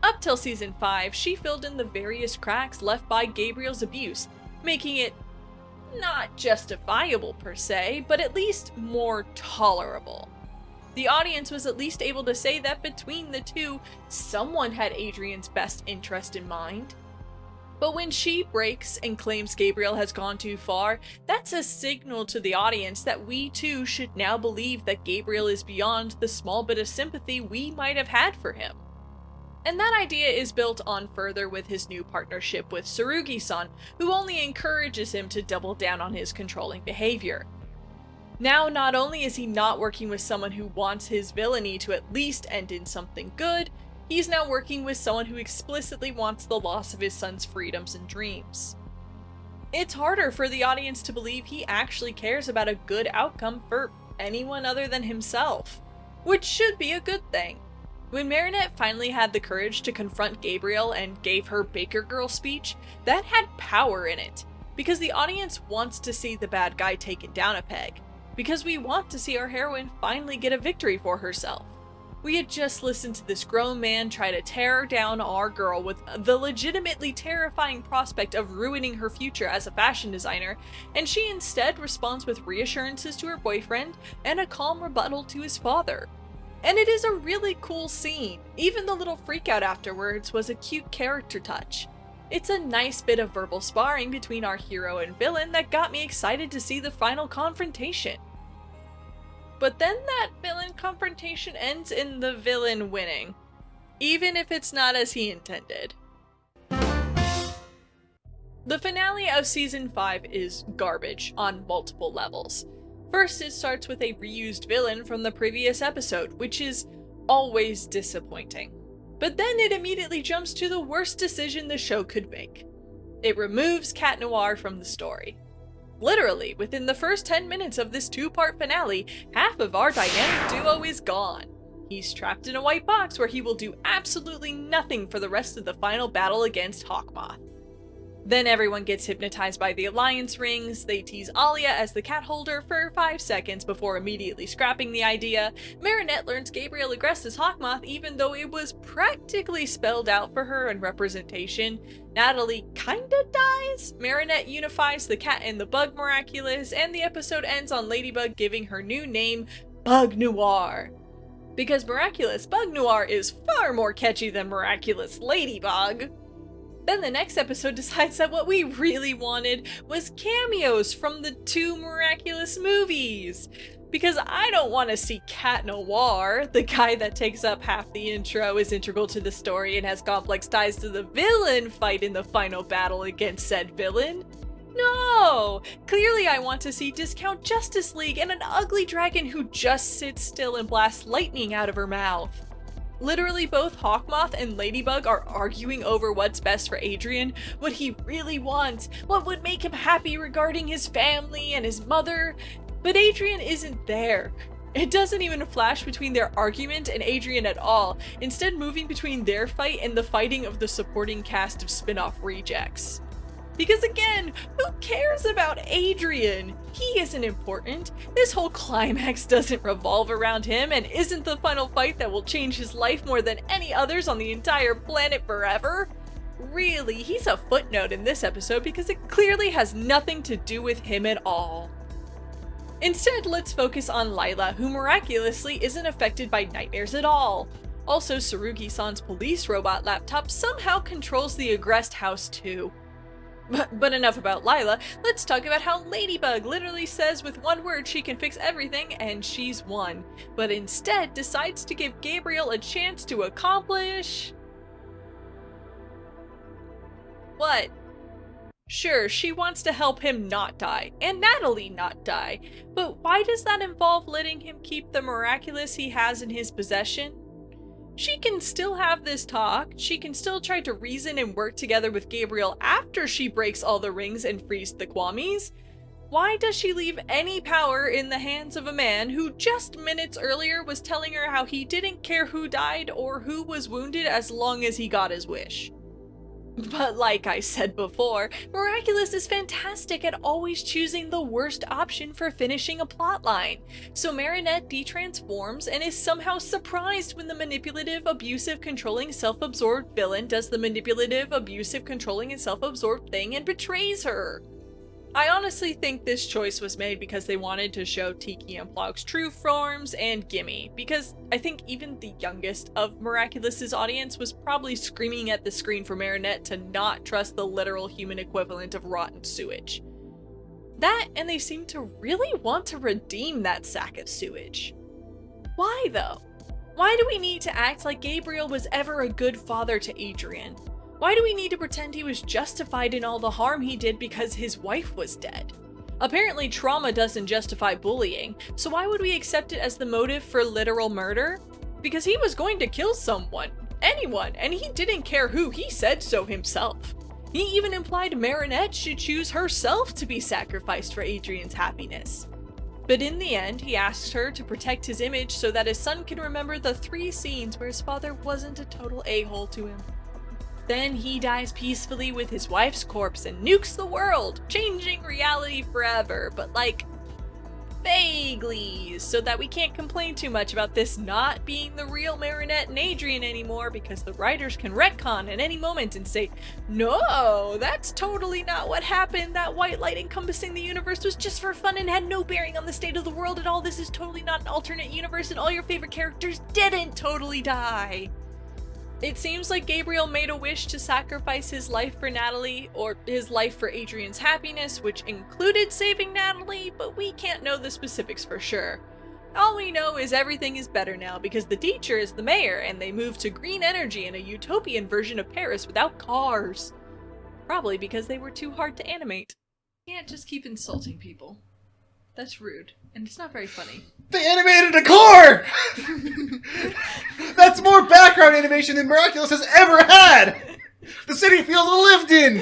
Up till season 5, she filled in the various cracks left by Gabriel's abuse, making it not justifiable per se, but at least more tolerable. The audience was at least able to say that between the two, someone had Adrian's best interest in mind. But when she breaks and claims Gabriel has gone too far, that's a signal to the audience that we too should now believe that Gabriel is beyond the small bit of sympathy we might have had for him. And that idea is built on further with his new partnership with Tsurugi-san, who only encourages him to double down on his controlling behavior. Now, not only is he not working with someone who wants his villainy to at least end in something good, he's now working with someone who explicitly wants the loss of his son's freedoms and dreams. It's harder for the audience to believe he actually cares about a good outcome for anyone other than himself, which should be a good thing. When Marinette finally had the courage to confront Gabriel and gave her Baker Girl speech, that had power in it, because the audience wants to see the bad guy taken down a peg, because we want to see our heroine finally get a victory for herself. We had just listened to this grown man try to tear down our girl with the legitimately terrifying prospect of ruining her future as a fashion designer, and she instead responds with reassurances to her boyfriend and a calm rebuttal to his father. And it is a really cool scene. Even the little freakout afterwards was a cute character touch. It's a nice bit of verbal sparring between our hero and villain that got me excited to see the final confrontation. But then that villain confrontation ends in the villain winning, even if it's not as he intended. The finale of season 5 is garbage on multiple levels. First, it starts with a reused villain from the previous episode, which is always disappointing. But then it immediately jumps to the worst decision the show could make. It removes Cat Noir from the story. Literally, within the first 10 minutes of this 2-part finale, half of our dynamic duo is gone. He's trapped in a white box where he will do absolutely nothing for the rest of the final battle against Hawkmoth. Then everyone gets hypnotized by the alliance rings, they tease Alia as the cat holder for 5 seconds before immediately scrapping the idea, Marinette learns Gabriel Agreste is Hawkmoth even though it was practically spelled out for her in representation, Natalie kinda dies, Marinette unifies the cat and the bug Miraculous, and the episode ends on Ladybug giving her new name, Bug Noir. Because Miraculous Bug Noir is far more catchy than Miraculous Ladybug. Then the next episode decides that what we really wanted was cameos from the 2 Miraculous movies. Because I don't want to see Cat Noir, the guy that takes up half the intro, is integral to the story and has complex ties to the villain, fight in the final battle against said villain. No! Clearly I want to see Discount Justice League and an ugly dragon who just sits still and blasts lightning out of her mouth. Literally both Hawkmoth and Ladybug are arguing over what's best for Adrian, what he really wants, what would make him happy regarding his family and his mother, but Adrian isn't there. It doesn't even flash between their argument and Adrian at all, instead moving between their fight and the fighting of the supporting cast of spin-off rejects. Because again, who cares about Adrian? He isn't important. This whole climax doesn't revolve around him and isn't the final fight that will change his life more than any others on the entire planet forever. Really, he's a footnote in this episode because it clearly has nothing to do with him at all. Instead, let's focus on Lila, who miraculously isn't affected by nightmares at all. Also, Tsurugi-san's police robot laptop somehow controls the Agreste house too. But enough about Lila, let's talk about how Ladybug literally says with one word she can fix everything and she's won, but instead decides to give Gabriel a chance to accomplish... what? Sure, she wants to help him not die, and Natalie not die, but why does that involve letting him keep the Miraculous he has in his possession? She can still have this talk, she can still try to reason and work together with Gabriel after she breaks all the rings and frees the Kwamis. Why does she leave any power in the hands of a man who just minutes earlier was telling her how he didn't care who died or who was wounded as long as he got his wish? But like I said before, Miraculous is fantastic at always choosing the worst option for finishing a plotline. So Marinette detransforms and is somehow surprised when the manipulative, abusive, controlling, self-absorbed villain does the manipulative, abusive, controlling, and self-absorbed thing and betrays her. I honestly think this choice was made because they wanted to show Tiki and Plog's true forms and Gimme, because I think even the youngest of Miraculous's audience was probably screaming at the screen for Marinette to not trust the literal human equivalent of rotten sewage. That, and they seem to really want to redeem that sack of sewage. Why though? Why do we need to act like Gabriel was ever a good father to Adrian? Why do we need to pretend he was justified in all the harm he did because his wife was dead? Apparently trauma doesn't justify bullying, so why would we accept it as the motive for literal murder? Because he was going to kill someone, anyone, and he didn't care who, he said so himself. He even implied Marinette should choose herself to be sacrificed for Adrian's happiness. But in the end, he asks her to protect his image so that his son can remember the 3 scenes where his father wasn't a total a-hole to him. Then he dies peacefully with his wife's corpse and nukes the world, changing reality forever, but like, vaguely, so that we can't complain too much about this not being the real Marinette and Adrian anymore because the writers can retcon at any moment and say, no, that's totally not what happened, that white light encompassing the universe was just for fun and had no bearing on the state of the world at all, this is totally not an alternate universe and all your favorite characters didn't totally die. It seems like Gabriel made a wish to sacrifice his life for Natalie, or his life for Adrian's happiness, which included saving Natalie, but we can't know the specifics for sure. All we know is everything is better now because the teacher is the mayor and they moved to green energy in a utopian version of Paris without cars. Probably because they were too hard to animate. You can't just keep insulting people. That's rude, and it's not very funny. They animated a car! That's more background animation than Miraculous has ever had! The city feels lived in!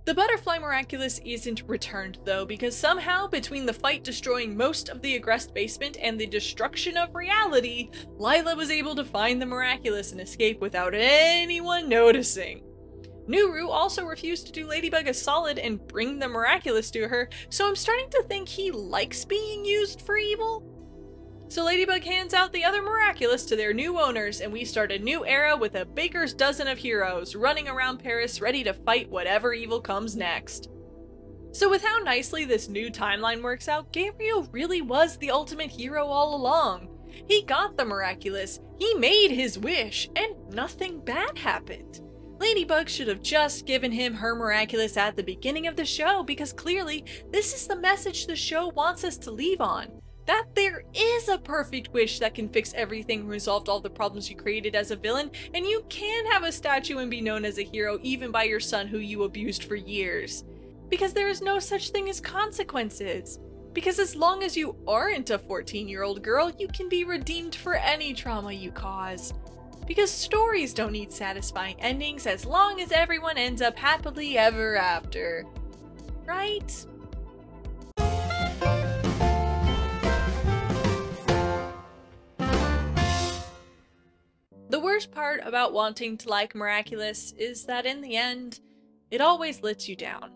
The Butterfly Miraculous isn't returned though, because somehow between the fight destroying most of the Agreste basement and the destruction of reality, Lila was able to find the Miraculous and escape without anyone noticing. Nuru also refused to do Ladybug a solid and bring the Miraculous to her, so I'm starting to think he likes being used for evil. So Ladybug hands out the other Miraculous to their new owners, and we start a new era with a baker's dozen of heroes running around Paris ready to fight whatever evil comes next. So with how nicely this new timeline works out, Gabriel really was the ultimate hero all along. He got the Miraculous, he made his wish, and nothing bad happened. Ladybug should have just given him her Miraculous at the beginning of the show because clearly this is the message the show wants us to leave on. that there is a perfect wish that can fix everything, resolve all the problems you created as a villain, and you can have a statue and be known as a hero even by your son who you abused for years. Because there is no such thing as consequences. Because as long as you aren't a 14-year-old girl, you can be redeemed for any trauma you cause. Because stories don't need satisfying endings as long as everyone ends up happily ever after. Right? The worst part about wanting to like Miraculous is that in the end, it always lets you down.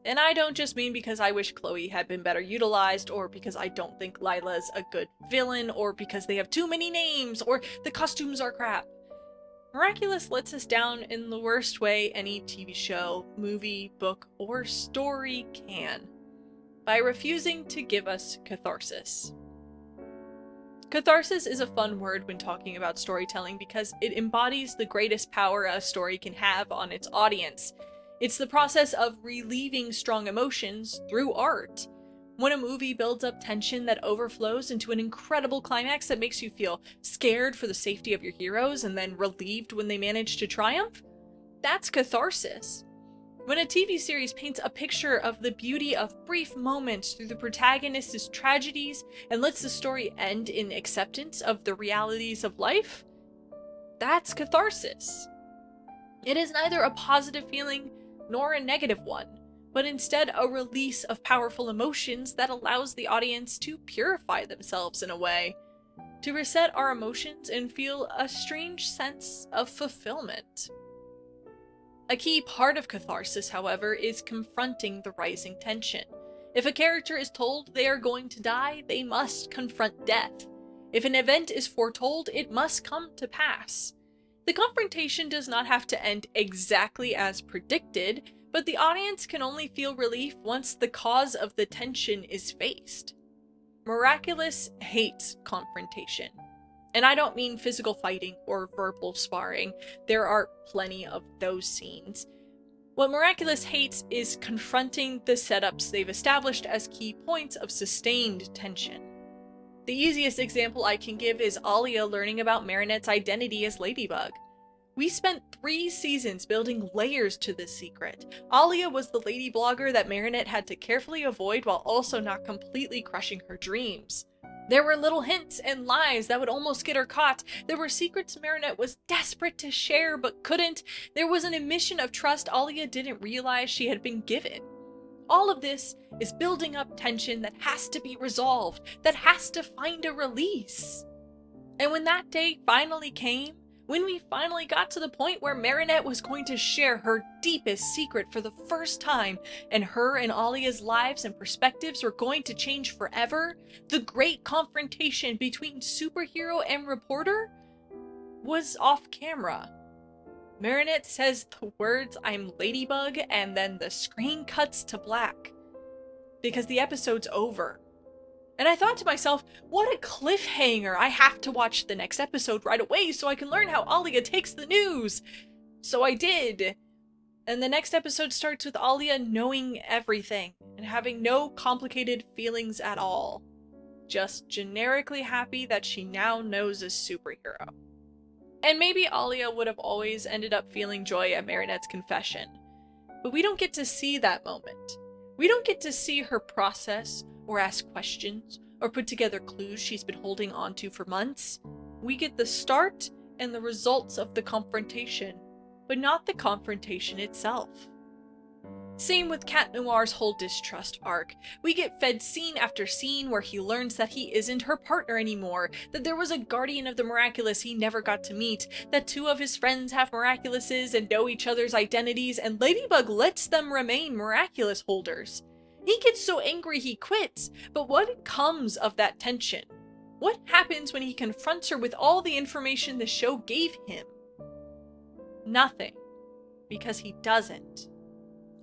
And I don't just mean because I wish Chloe had been better utilized, or because I don't think Lila's a good villain, or because they have too many names, or the costumes are crap. Miraculous lets us down in the worst way any TV show, movie, book, or story can. By refusing to give us catharsis. Catharsis is a fun word when talking about storytelling because it embodies the greatest power a story can have on its audience. It's the process of relieving strong emotions through art. When a movie builds up tension that overflows into an incredible climax that makes you feel scared for the safety of your heroes and then relieved when they manage to triumph, that's catharsis. When a TV series paints a picture of the beauty of brief moments through the protagonist's tragedies and lets the story end in acceptance of the realities of life, that's catharsis. It is neither a positive feeling nor a negative one, but instead a release of powerful emotions that allows the audience to purify themselves in a way, to reset our emotions and feel a strange sense of fulfillment. A key part of catharsis, however, is confronting the rising tension. If a character is told they are going to die, they must confront death. If an event is foretold, it must come to pass. The confrontation does not have to end exactly as predicted, but the audience can only feel relief once the cause of the tension is faced. Miraculous hates confrontation. And I don't mean physical fighting or verbal sparring. There are plenty of those scenes. What Miraculous hates is confronting the setups they've established as key points of sustained tension. The easiest example I can give is Alia learning about Marinette's identity as Ladybug. We spent 3 seasons building layers to this secret. Alia was the lady blogger that Marinette had to carefully avoid while also not completely crushing her dreams. There were little hints and lies that would almost get her caught. There were secrets Marinette was desperate to share but couldn't. There was an admission of trust Alia didn't realize she had been given. All of this is building up tension that has to be resolved, that has to find a release. And when that day finally came, when we finally got to the point where Marinette was going to share her deepest secret for the first time, and her and Alia's lives and perspectives were going to change forever, the great confrontation between superhero and reporter was off camera. Marinette says the words "I'm Ladybug" and then the screen cuts to black. Because the episode's over. And I thought to myself, what a cliffhanger! I have to watch the next episode right away so I can learn how Alia takes the news! So I did. And the next episode starts with Alia knowing everything and having no complicated feelings at all. Just generically happy that she now knows a superhero. And maybe Alia would have always ended up feeling joy at Marinette's confession. But we don't get to see that moment. We don't get to see her process, or ask questions, or put together clues she's been holding onto for months. We get the start and the results of the confrontation, but not the confrontation itself. Same with Cat Noir's whole distrust arc. We get fed scene after scene where he learns that he isn't her partner anymore, that there was a guardian of the Miraculous he never got to meet, that 2 of his friends have Miraculouses and know each other's identities, and Ladybug lets them remain Miraculous holders. He gets so angry he quits, but what comes of that tension? What happens when he confronts her with all the information the show gave him? Nothing. Because he doesn't.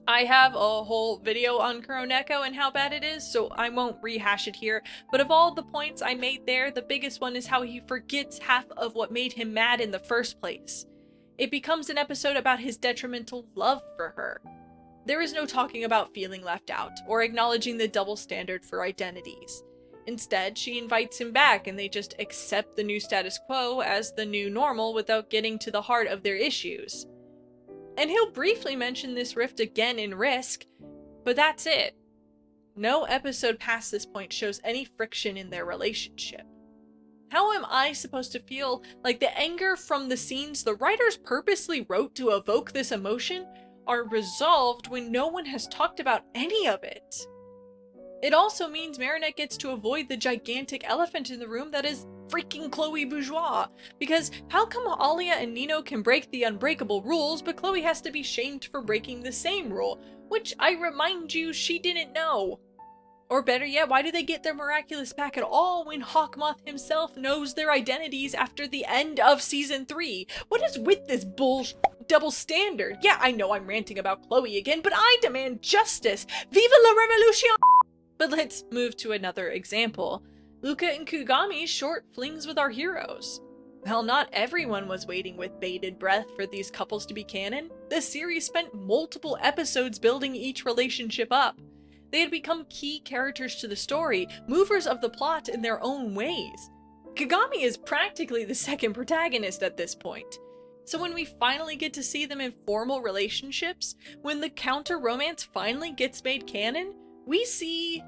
I have a whole video on Kuroneko and how bad it is, so I won't rehash it here, but of all the points I made there, the biggest one is how he forgets half of what made him mad in the first place. It becomes an episode about his detrimental love for her. There is no talking about feeling left out, or acknowledging the double standard for identities. Instead, she invites him back and they just accept the new status quo as the new normal without getting to the heart of their issues. And he'll briefly mention this rift again in Risk, but that's it. No episode past this point shows any friction in their relationship. How am I supposed to feel like the anger from the scenes the writers purposely wrote to evoke this emotion are resolved when no one has talked about any of it? It also means Marinette gets to avoid the gigantic elephant in the room that is freaking Chloe Bourgeois, because how come Alia and Nino can break the unbreakable rules, but Chloe has to be shamed for breaking the same rule, which I remind you she didn't know? Or better yet, why do they get their Miraculous back at all when Hawkmoth himself knows their identities after the end of season 3? What is with this double standard? Yeah, I know I'm ranting about Chloe again, but I demand justice! Viva la revolution! But let's move to another example. Luca and Kugami's short flings with our heroes. While not everyone was waiting with bated breath for these couples to be canon, the series spent multiple episodes building each relationship up. They had become key characters to the story, movers of the plot in their own ways. Kagami is practically the second protagonist at this point. So when we finally get to see them in formal relationships, when the counter-romance finally gets made canon, we see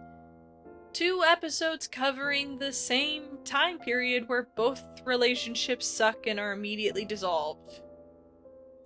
2 episodes covering the same time period where both relationships suck and are immediately dissolved.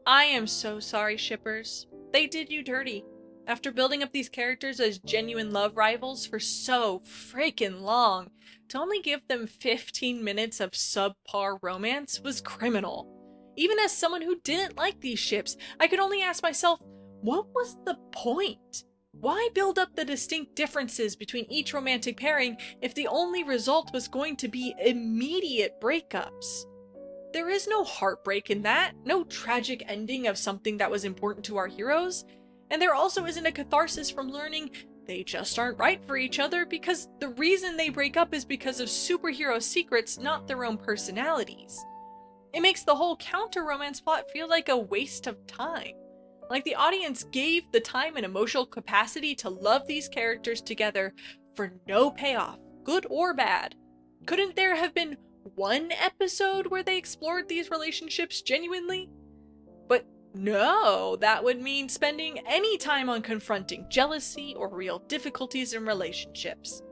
I am so sorry, shippers. They did you dirty. After building up these characters as genuine love rivals for so freaking long, to only give them 15 minutes of subpar romance was criminal. Even as someone who didn't like these ships, I could only ask myself, what was the point? Why build up the distinct differences between each romantic pairing if the only result was going to be immediate breakups? There is no heartbreak in that, no tragic ending of something that was important to our heroes, and there also isn't a catharsis from learning they just aren't right for each other because the reason they break up is because of superhero secrets, not their own personalities. It makes the whole counter-romance plot feel like a waste of time. Like the audience gave the time and emotional capacity to love these characters together for no payoff, good or bad. Couldn't there have been one episode where they explored these relationships genuinely? But no, that would mean spending any time on confronting jealousy or real difficulties in relationships.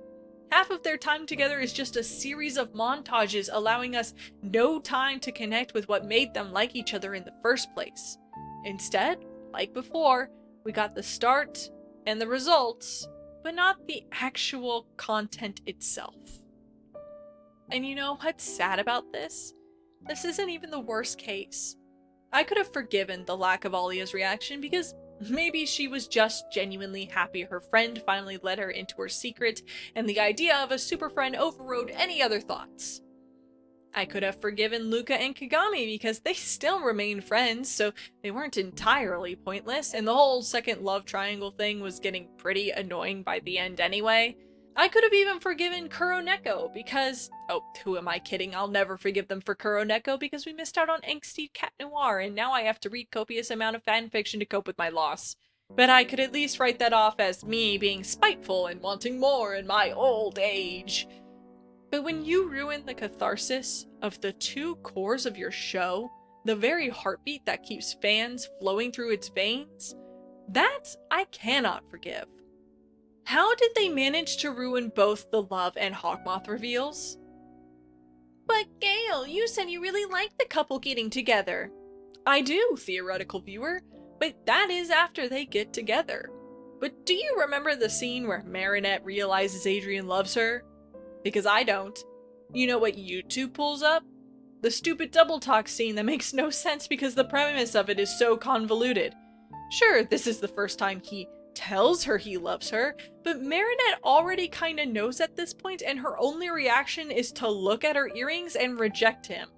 Half of their time together is just a series of montages allowing us no time to connect with what made them like each other in the first place. Instead, like before, we got the start and the results, but not the actual content itself. And you know what's sad about this? This isn't even the worst case. I could have forgiven the lack of Alia's reaction because maybe she was just genuinely happy her friend finally let her into her secret and the idea of a super friend overrode any other thoughts. I could have forgiven Luca and Kagami because they still remain friends, so they weren't entirely pointless, and the whole second love triangle thing was getting pretty annoying by the end anyway. I could have even forgiven Kuroneko because, oh, who am I kidding? I'll never forgive them for Kuroneko because we missed out on angsty cat noir and now I have to read copious amount of fanfiction to cope with my loss. But I could at least write that off as me being spiteful and wanting more in my old age. But when you ruin the catharsis of the 2 cores of your show, the very heartbeat that keeps fans flowing through its veins, that I cannot forgive. How did they manage to ruin both the Love and Hawkmoth reveals? But Gail, you said you really liked the couple getting together. I do, theoretical viewer, but that is after they get together. But do you remember the scene where Marinette realizes Adrian loves her? Because I don't. You know what YouTube pulls up? The stupid double talk scene that makes no sense because the premise of it is so convoluted. Sure, this is the first time he tells her he loves her, but Marinette already kinda knows at this point and her only reaction is to look at her earrings and reject him.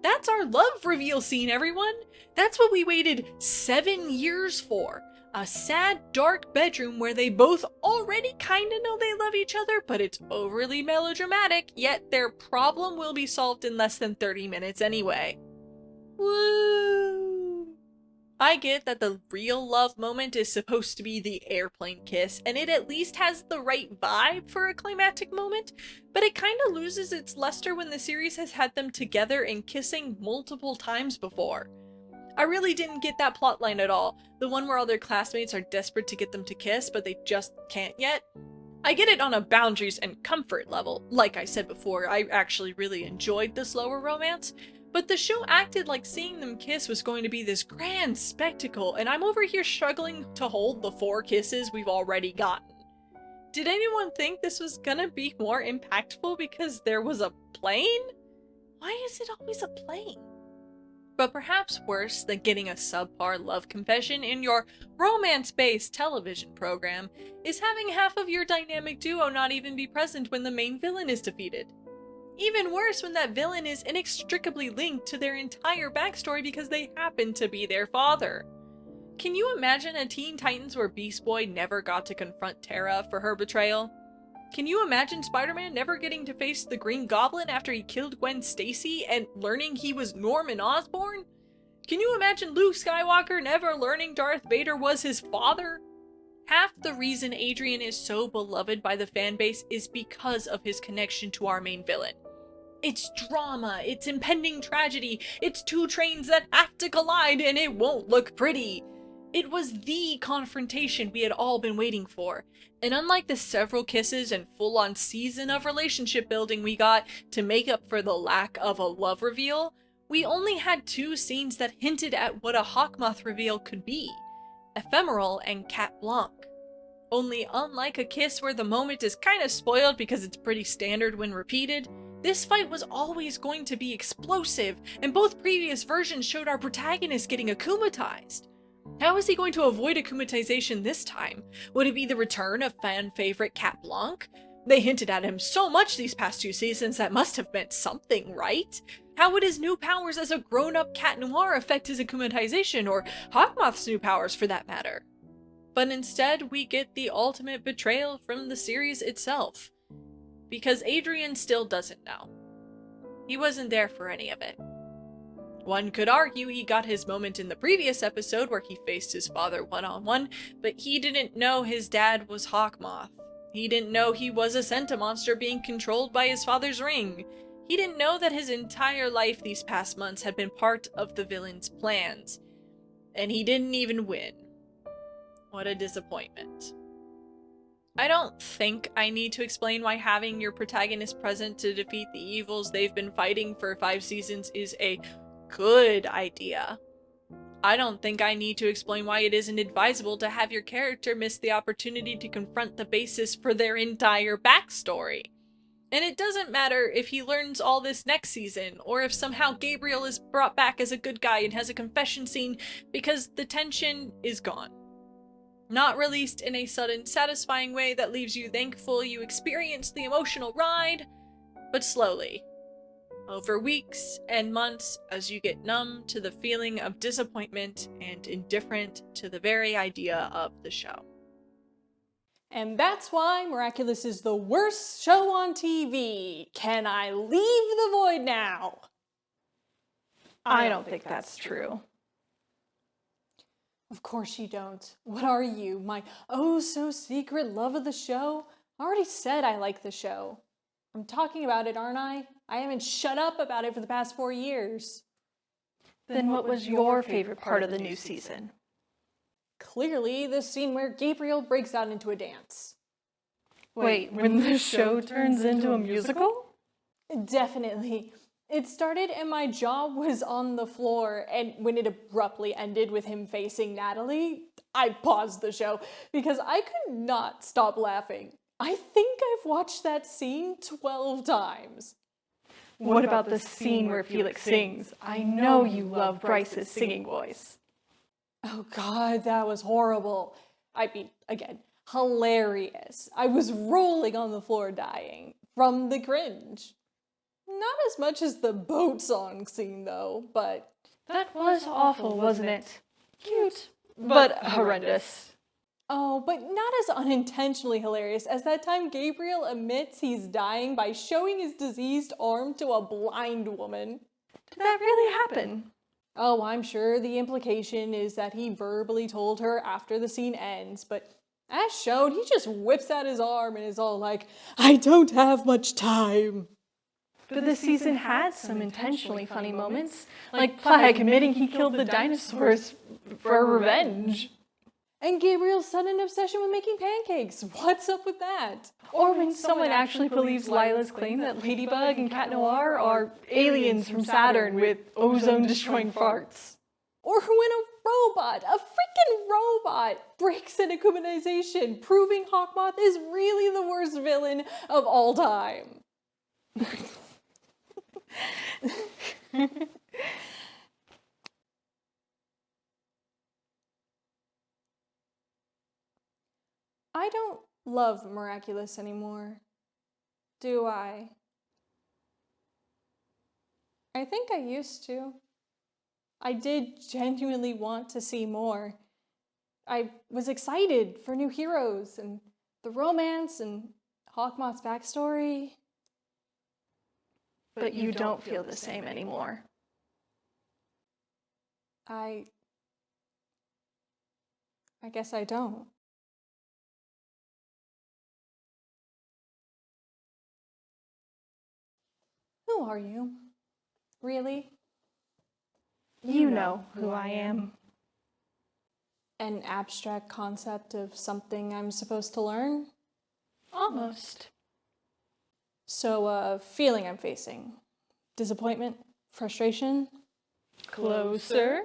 That's our love reveal scene, everyone! That's what we waited 7 years for. A sad, dark bedroom where they both already kinda know they love each other, but it's overly melodramatic, yet their problem will be solved in less than 30 minutes anyway. Woo! I get that the real love moment is supposed to be the airplane kiss, and it at least has the right vibe for a climactic moment, but it kinda loses its luster when the series has had them together and kissing multiple times before. I really didn't get that plotline at all, the one where all their classmates are desperate to get them to kiss, but they just can't yet. I get it on a boundaries and comfort level. Like I said before, I actually really enjoyed the slower romance, but the show acted like seeing them kiss was going to be this grand spectacle, and I'm over here struggling to hold the 4 kisses we've already gotten. Did anyone think this was gonna be more impactful because there was a plane? Why is it always a plane? But perhaps worse than getting a subpar love confession in your romance-based television program is having half of your dynamic duo not even be present when the main villain is defeated. Even worse when that villain is inextricably linked to their entire backstory because they happen to be their father. Can you imagine a Teen Titans where Beast Boy never got to confront Tara for her betrayal? Can you imagine Spider-Man never getting to face the Green Goblin after he killed Gwen Stacy and learning he was Norman Osborn? Can you imagine Luke Skywalker never learning Darth Vader was his father? Half the reason Adrian is so beloved by the fanbase is because of his connection to our main villain. It's drama, it's impending tragedy, it's 2 trains that have to collide and it won't look pretty. It was the confrontation we had all been waiting for, and unlike the several kisses and full-on season of relationship building we got to make up for the lack of a love reveal, we only had 2 scenes that hinted at what a Hawkmoth reveal could be: ephemeral and Cat Blanc. Only unlike a kiss where the moment is kinda spoiled because it's pretty standard when repeated, this fight was always going to be explosive, and both previous versions showed our protagonist getting akumatized. How is he going to avoid akumatization this time? Would it be the return of fan favorite Cat Blanc? They hinted at him so much these past 2 seasons that must have meant something, right? How would his new powers as a grown-up Cat Noir affect his akumatization, or Hawkmoth's new powers for that matter? But instead, we get the ultimate betrayal from the series itself. Because Adrian still doesn't know. He wasn't there for any of it. One could argue he got his moment in the previous episode where he faced his father one-on-one, but he didn't know his dad was Hawkmoth. He didn't know he was a Sentimonster being controlled by his father's ring. He didn't know that his entire life these past months had been part of the villain's plans. And he didn't even win. What a disappointment. I don't think I need to explain why having your protagonist present to defeat the evils they've been fighting for 5 seasons is a good idea. I don't think I need to explain why it isn't advisable to have your character miss the opportunity to confront the basis for their entire backstory. And it doesn't matter if he learns all this next season, or if somehow Gabriel is brought back as a good guy and has a confession scene, because the tension is gone. Not released in a sudden, satisfying way that leaves you thankful you experienced the emotional ride, but slowly. Over weeks and months as you get numb to the feeling of disappointment and indifferent to the very idea of the show. And that's why Miraculous is the worst show on TV. Can I leave the void now? I don't think that's true. Of course you don't. What are you, my oh-so-secret love of the show? I already said I like the show. I'm talking about it, aren't I? I haven't shut up about it for the past 4 years. Then what was your favorite part of the new season? Clearly, the scene where Gabriel breaks out into a dance. Wait, when the show turns into a musical? Definitely. It started and my jaw was on the floor, and when it abruptly ended with him facing Natalie, I paused the show because I could not stop laughing. I think I've watched that scene 12 times. What about the scene where Felix sings? I know you love Bryce's singing voice. Oh God, that was horrible. I mean, again, hilarious. I was rolling on the floor dying from the cringe. Not as much as the boat song scene though, but... That was awful, wasn't it? Cute, but horrendous. Oh, but not as unintentionally hilarious as that time Gabriel admits he's dying by showing his diseased arm to a blind woman. Did that really happen? Oh, I'm sure the implication is that he verbally told her after the scene ends, but as shown, he just whips out his arm and is all like, I don't have much time. But this season had some intentionally funny moments, like Plague admitting he killed the dinosaurs for revenge. And Gabriel's sudden obsession with making pancakes. What's up with that? Or when someone actually believes Lila's claim that Ladybug and Cat Noir are aliens from Saturn with ozone-destroying farts. Or when a freaking robot, breaks into humanization, proving Hawkmoth is really the worst villain of all time. I don't love Miraculous anymore, do I? I think I used to. I did genuinely want to see more. I was excited for new heroes and the romance and Hawkmoth's backstory. But you don't feel the same anymore. I guess I don't. Who are you? Really? You know who I am. An abstract concept of something I'm supposed to learn? Almost. So, feeling I'm facing. Disappointment? Frustration? Closer.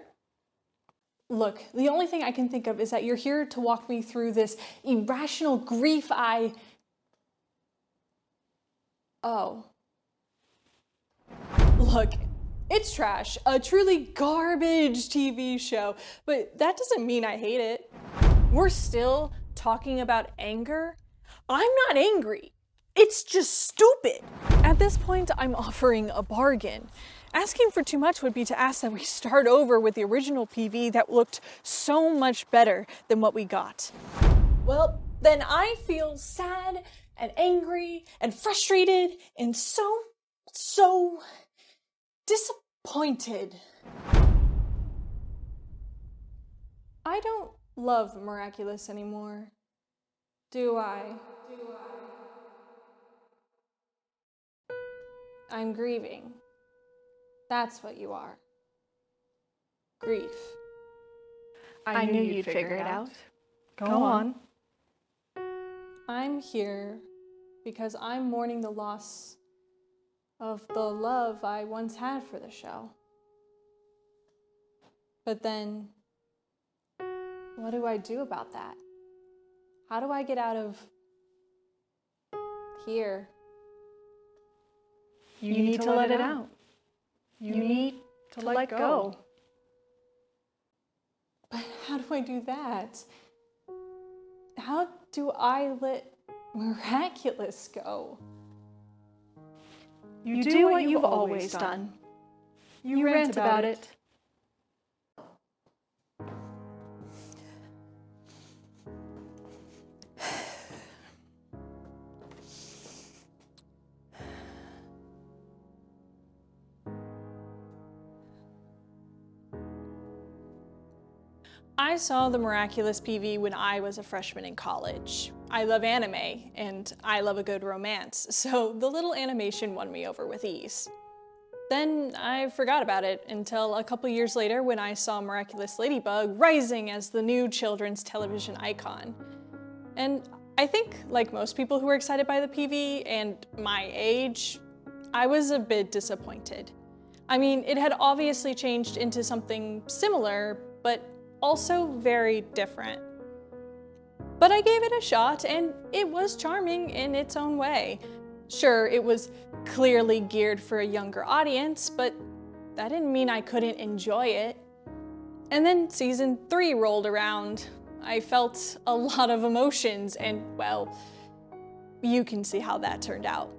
Look, the only thing I can think of is that you're here to walk me through this irrational grief Oh. Look, it's trash. A truly garbage TV show. But that doesn't mean I hate it. We're still talking about anger? I'm not angry. It's just stupid. At this point, I'm offering a bargain. Asking for too much would be to ask that we start over with the original PV that looked so much better than what we got. Well, then I feel sad and angry and frustrated and so disappointed. I don't love Miraculous anymore, do I? I'm grieving. That's what you are. Grief. I knew you'd figure it out. Go on. I'm here because I'm mourning the loss of the love I once had for the show. But then, what do I do about that? How do I get out of here? You need to let it out. You need to let go. But how do I do that? How do I let Miraculous go? You do what you've always done. You rant about it. I saw the Miraculous PV when I was a freshman in college. I love anime, and I love a good romance, so the little animation won me over with ease. Then I forgot about it until a couple years later when I saw Miraculous Ladybug rising as the new children's television icon. And I think, like most people who were excited by the PV and my age, I was a bit disappointed. I mean, it had obviously changed into something similar, but also very different. But I gave it a shot, and it was charming in its own way. Sure, it was clearly geared for a younger audience, but that didn't mean I couldn't enjoy it. And then season 3 rolled around. I felt a lot of emotions, and well, you can see how that turned out.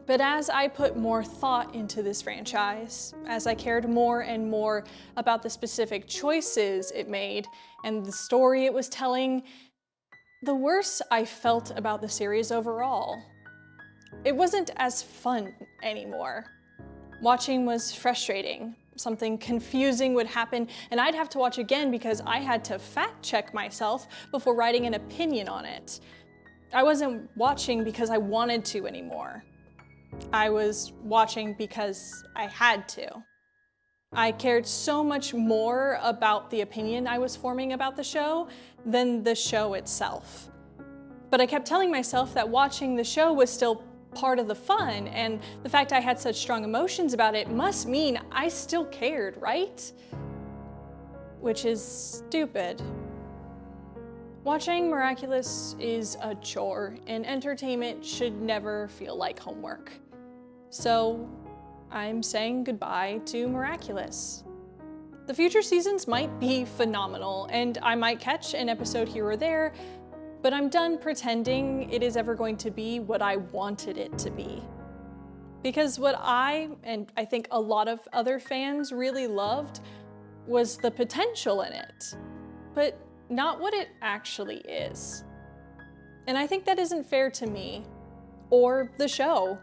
But as I put more thought into this franchise, as I cared more and more about the specific choices it made and the story it was telling, the worse I felt about the series overall. It wasn't as fun anymore. Watching was frustrating. something confusing would happen and I'd have to watch again because I had to fact check myself before writing an opinion on it. I wasn't watching because I wanted to anymore. I was watching because I had to. I cared so much more about the opinion I was forming about the show than the show itself. But I kept telling myself that watching the show was still part of the fun, and the fact I had such strong emotions about it must mean I still cared, right? Which is stupid. Watching Miraculous is a chore, and entertainment should never feel like homework. So I'm saying goodbye to Miraculous. The future seasons might be phenomenal, and I might catch an episode here or there, but I'm done pretending it is ever going to be what I wanted it to be. Because what I, and I think a lot of other fans really loved, was the potential in it, but not what it actually is. And I think that isn't fair to me, or the show.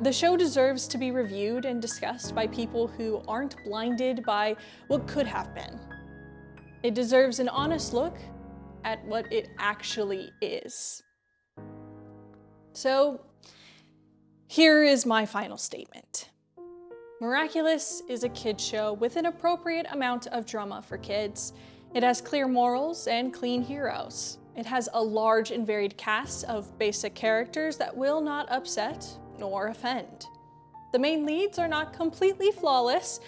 The show deserves to be reviewed and discussed by people who aren't blinded by what could have been. It deserves an honest look at what it actually is. So, here is my final statement. Miraculous is a kids show with an appropriate amount of drama for kids. It has clear morals and clean heroes. It has a large and varied cast of basic characters that will not upset nor offend. The main leads are not completely flawless,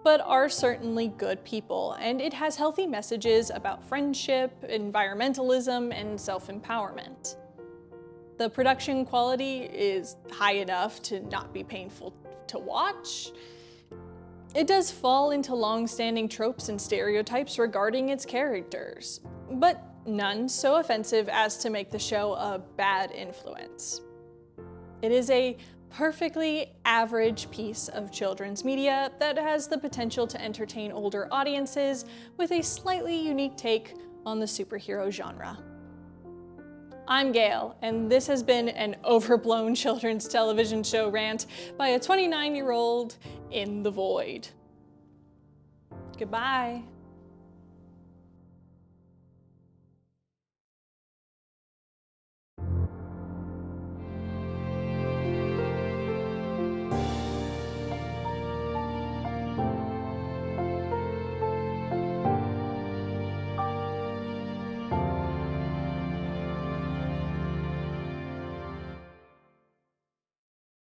but are certainly good people, and it has healthy messages about friendship, environmentalism, and self-empowerment. The production quality is high enough to not be painful to watch. It does fall into long-standing tropes and stereotypes regarding its characters, but none so offensive as to make the show a bad influence. It is a perfectly average piece of children's media that has the potential to entertain older audiences with a slightly unique take on the superhero genre. I'm Gail, and this has been an overblown children's television show rant by a 29-year-old in the void. Goodbye.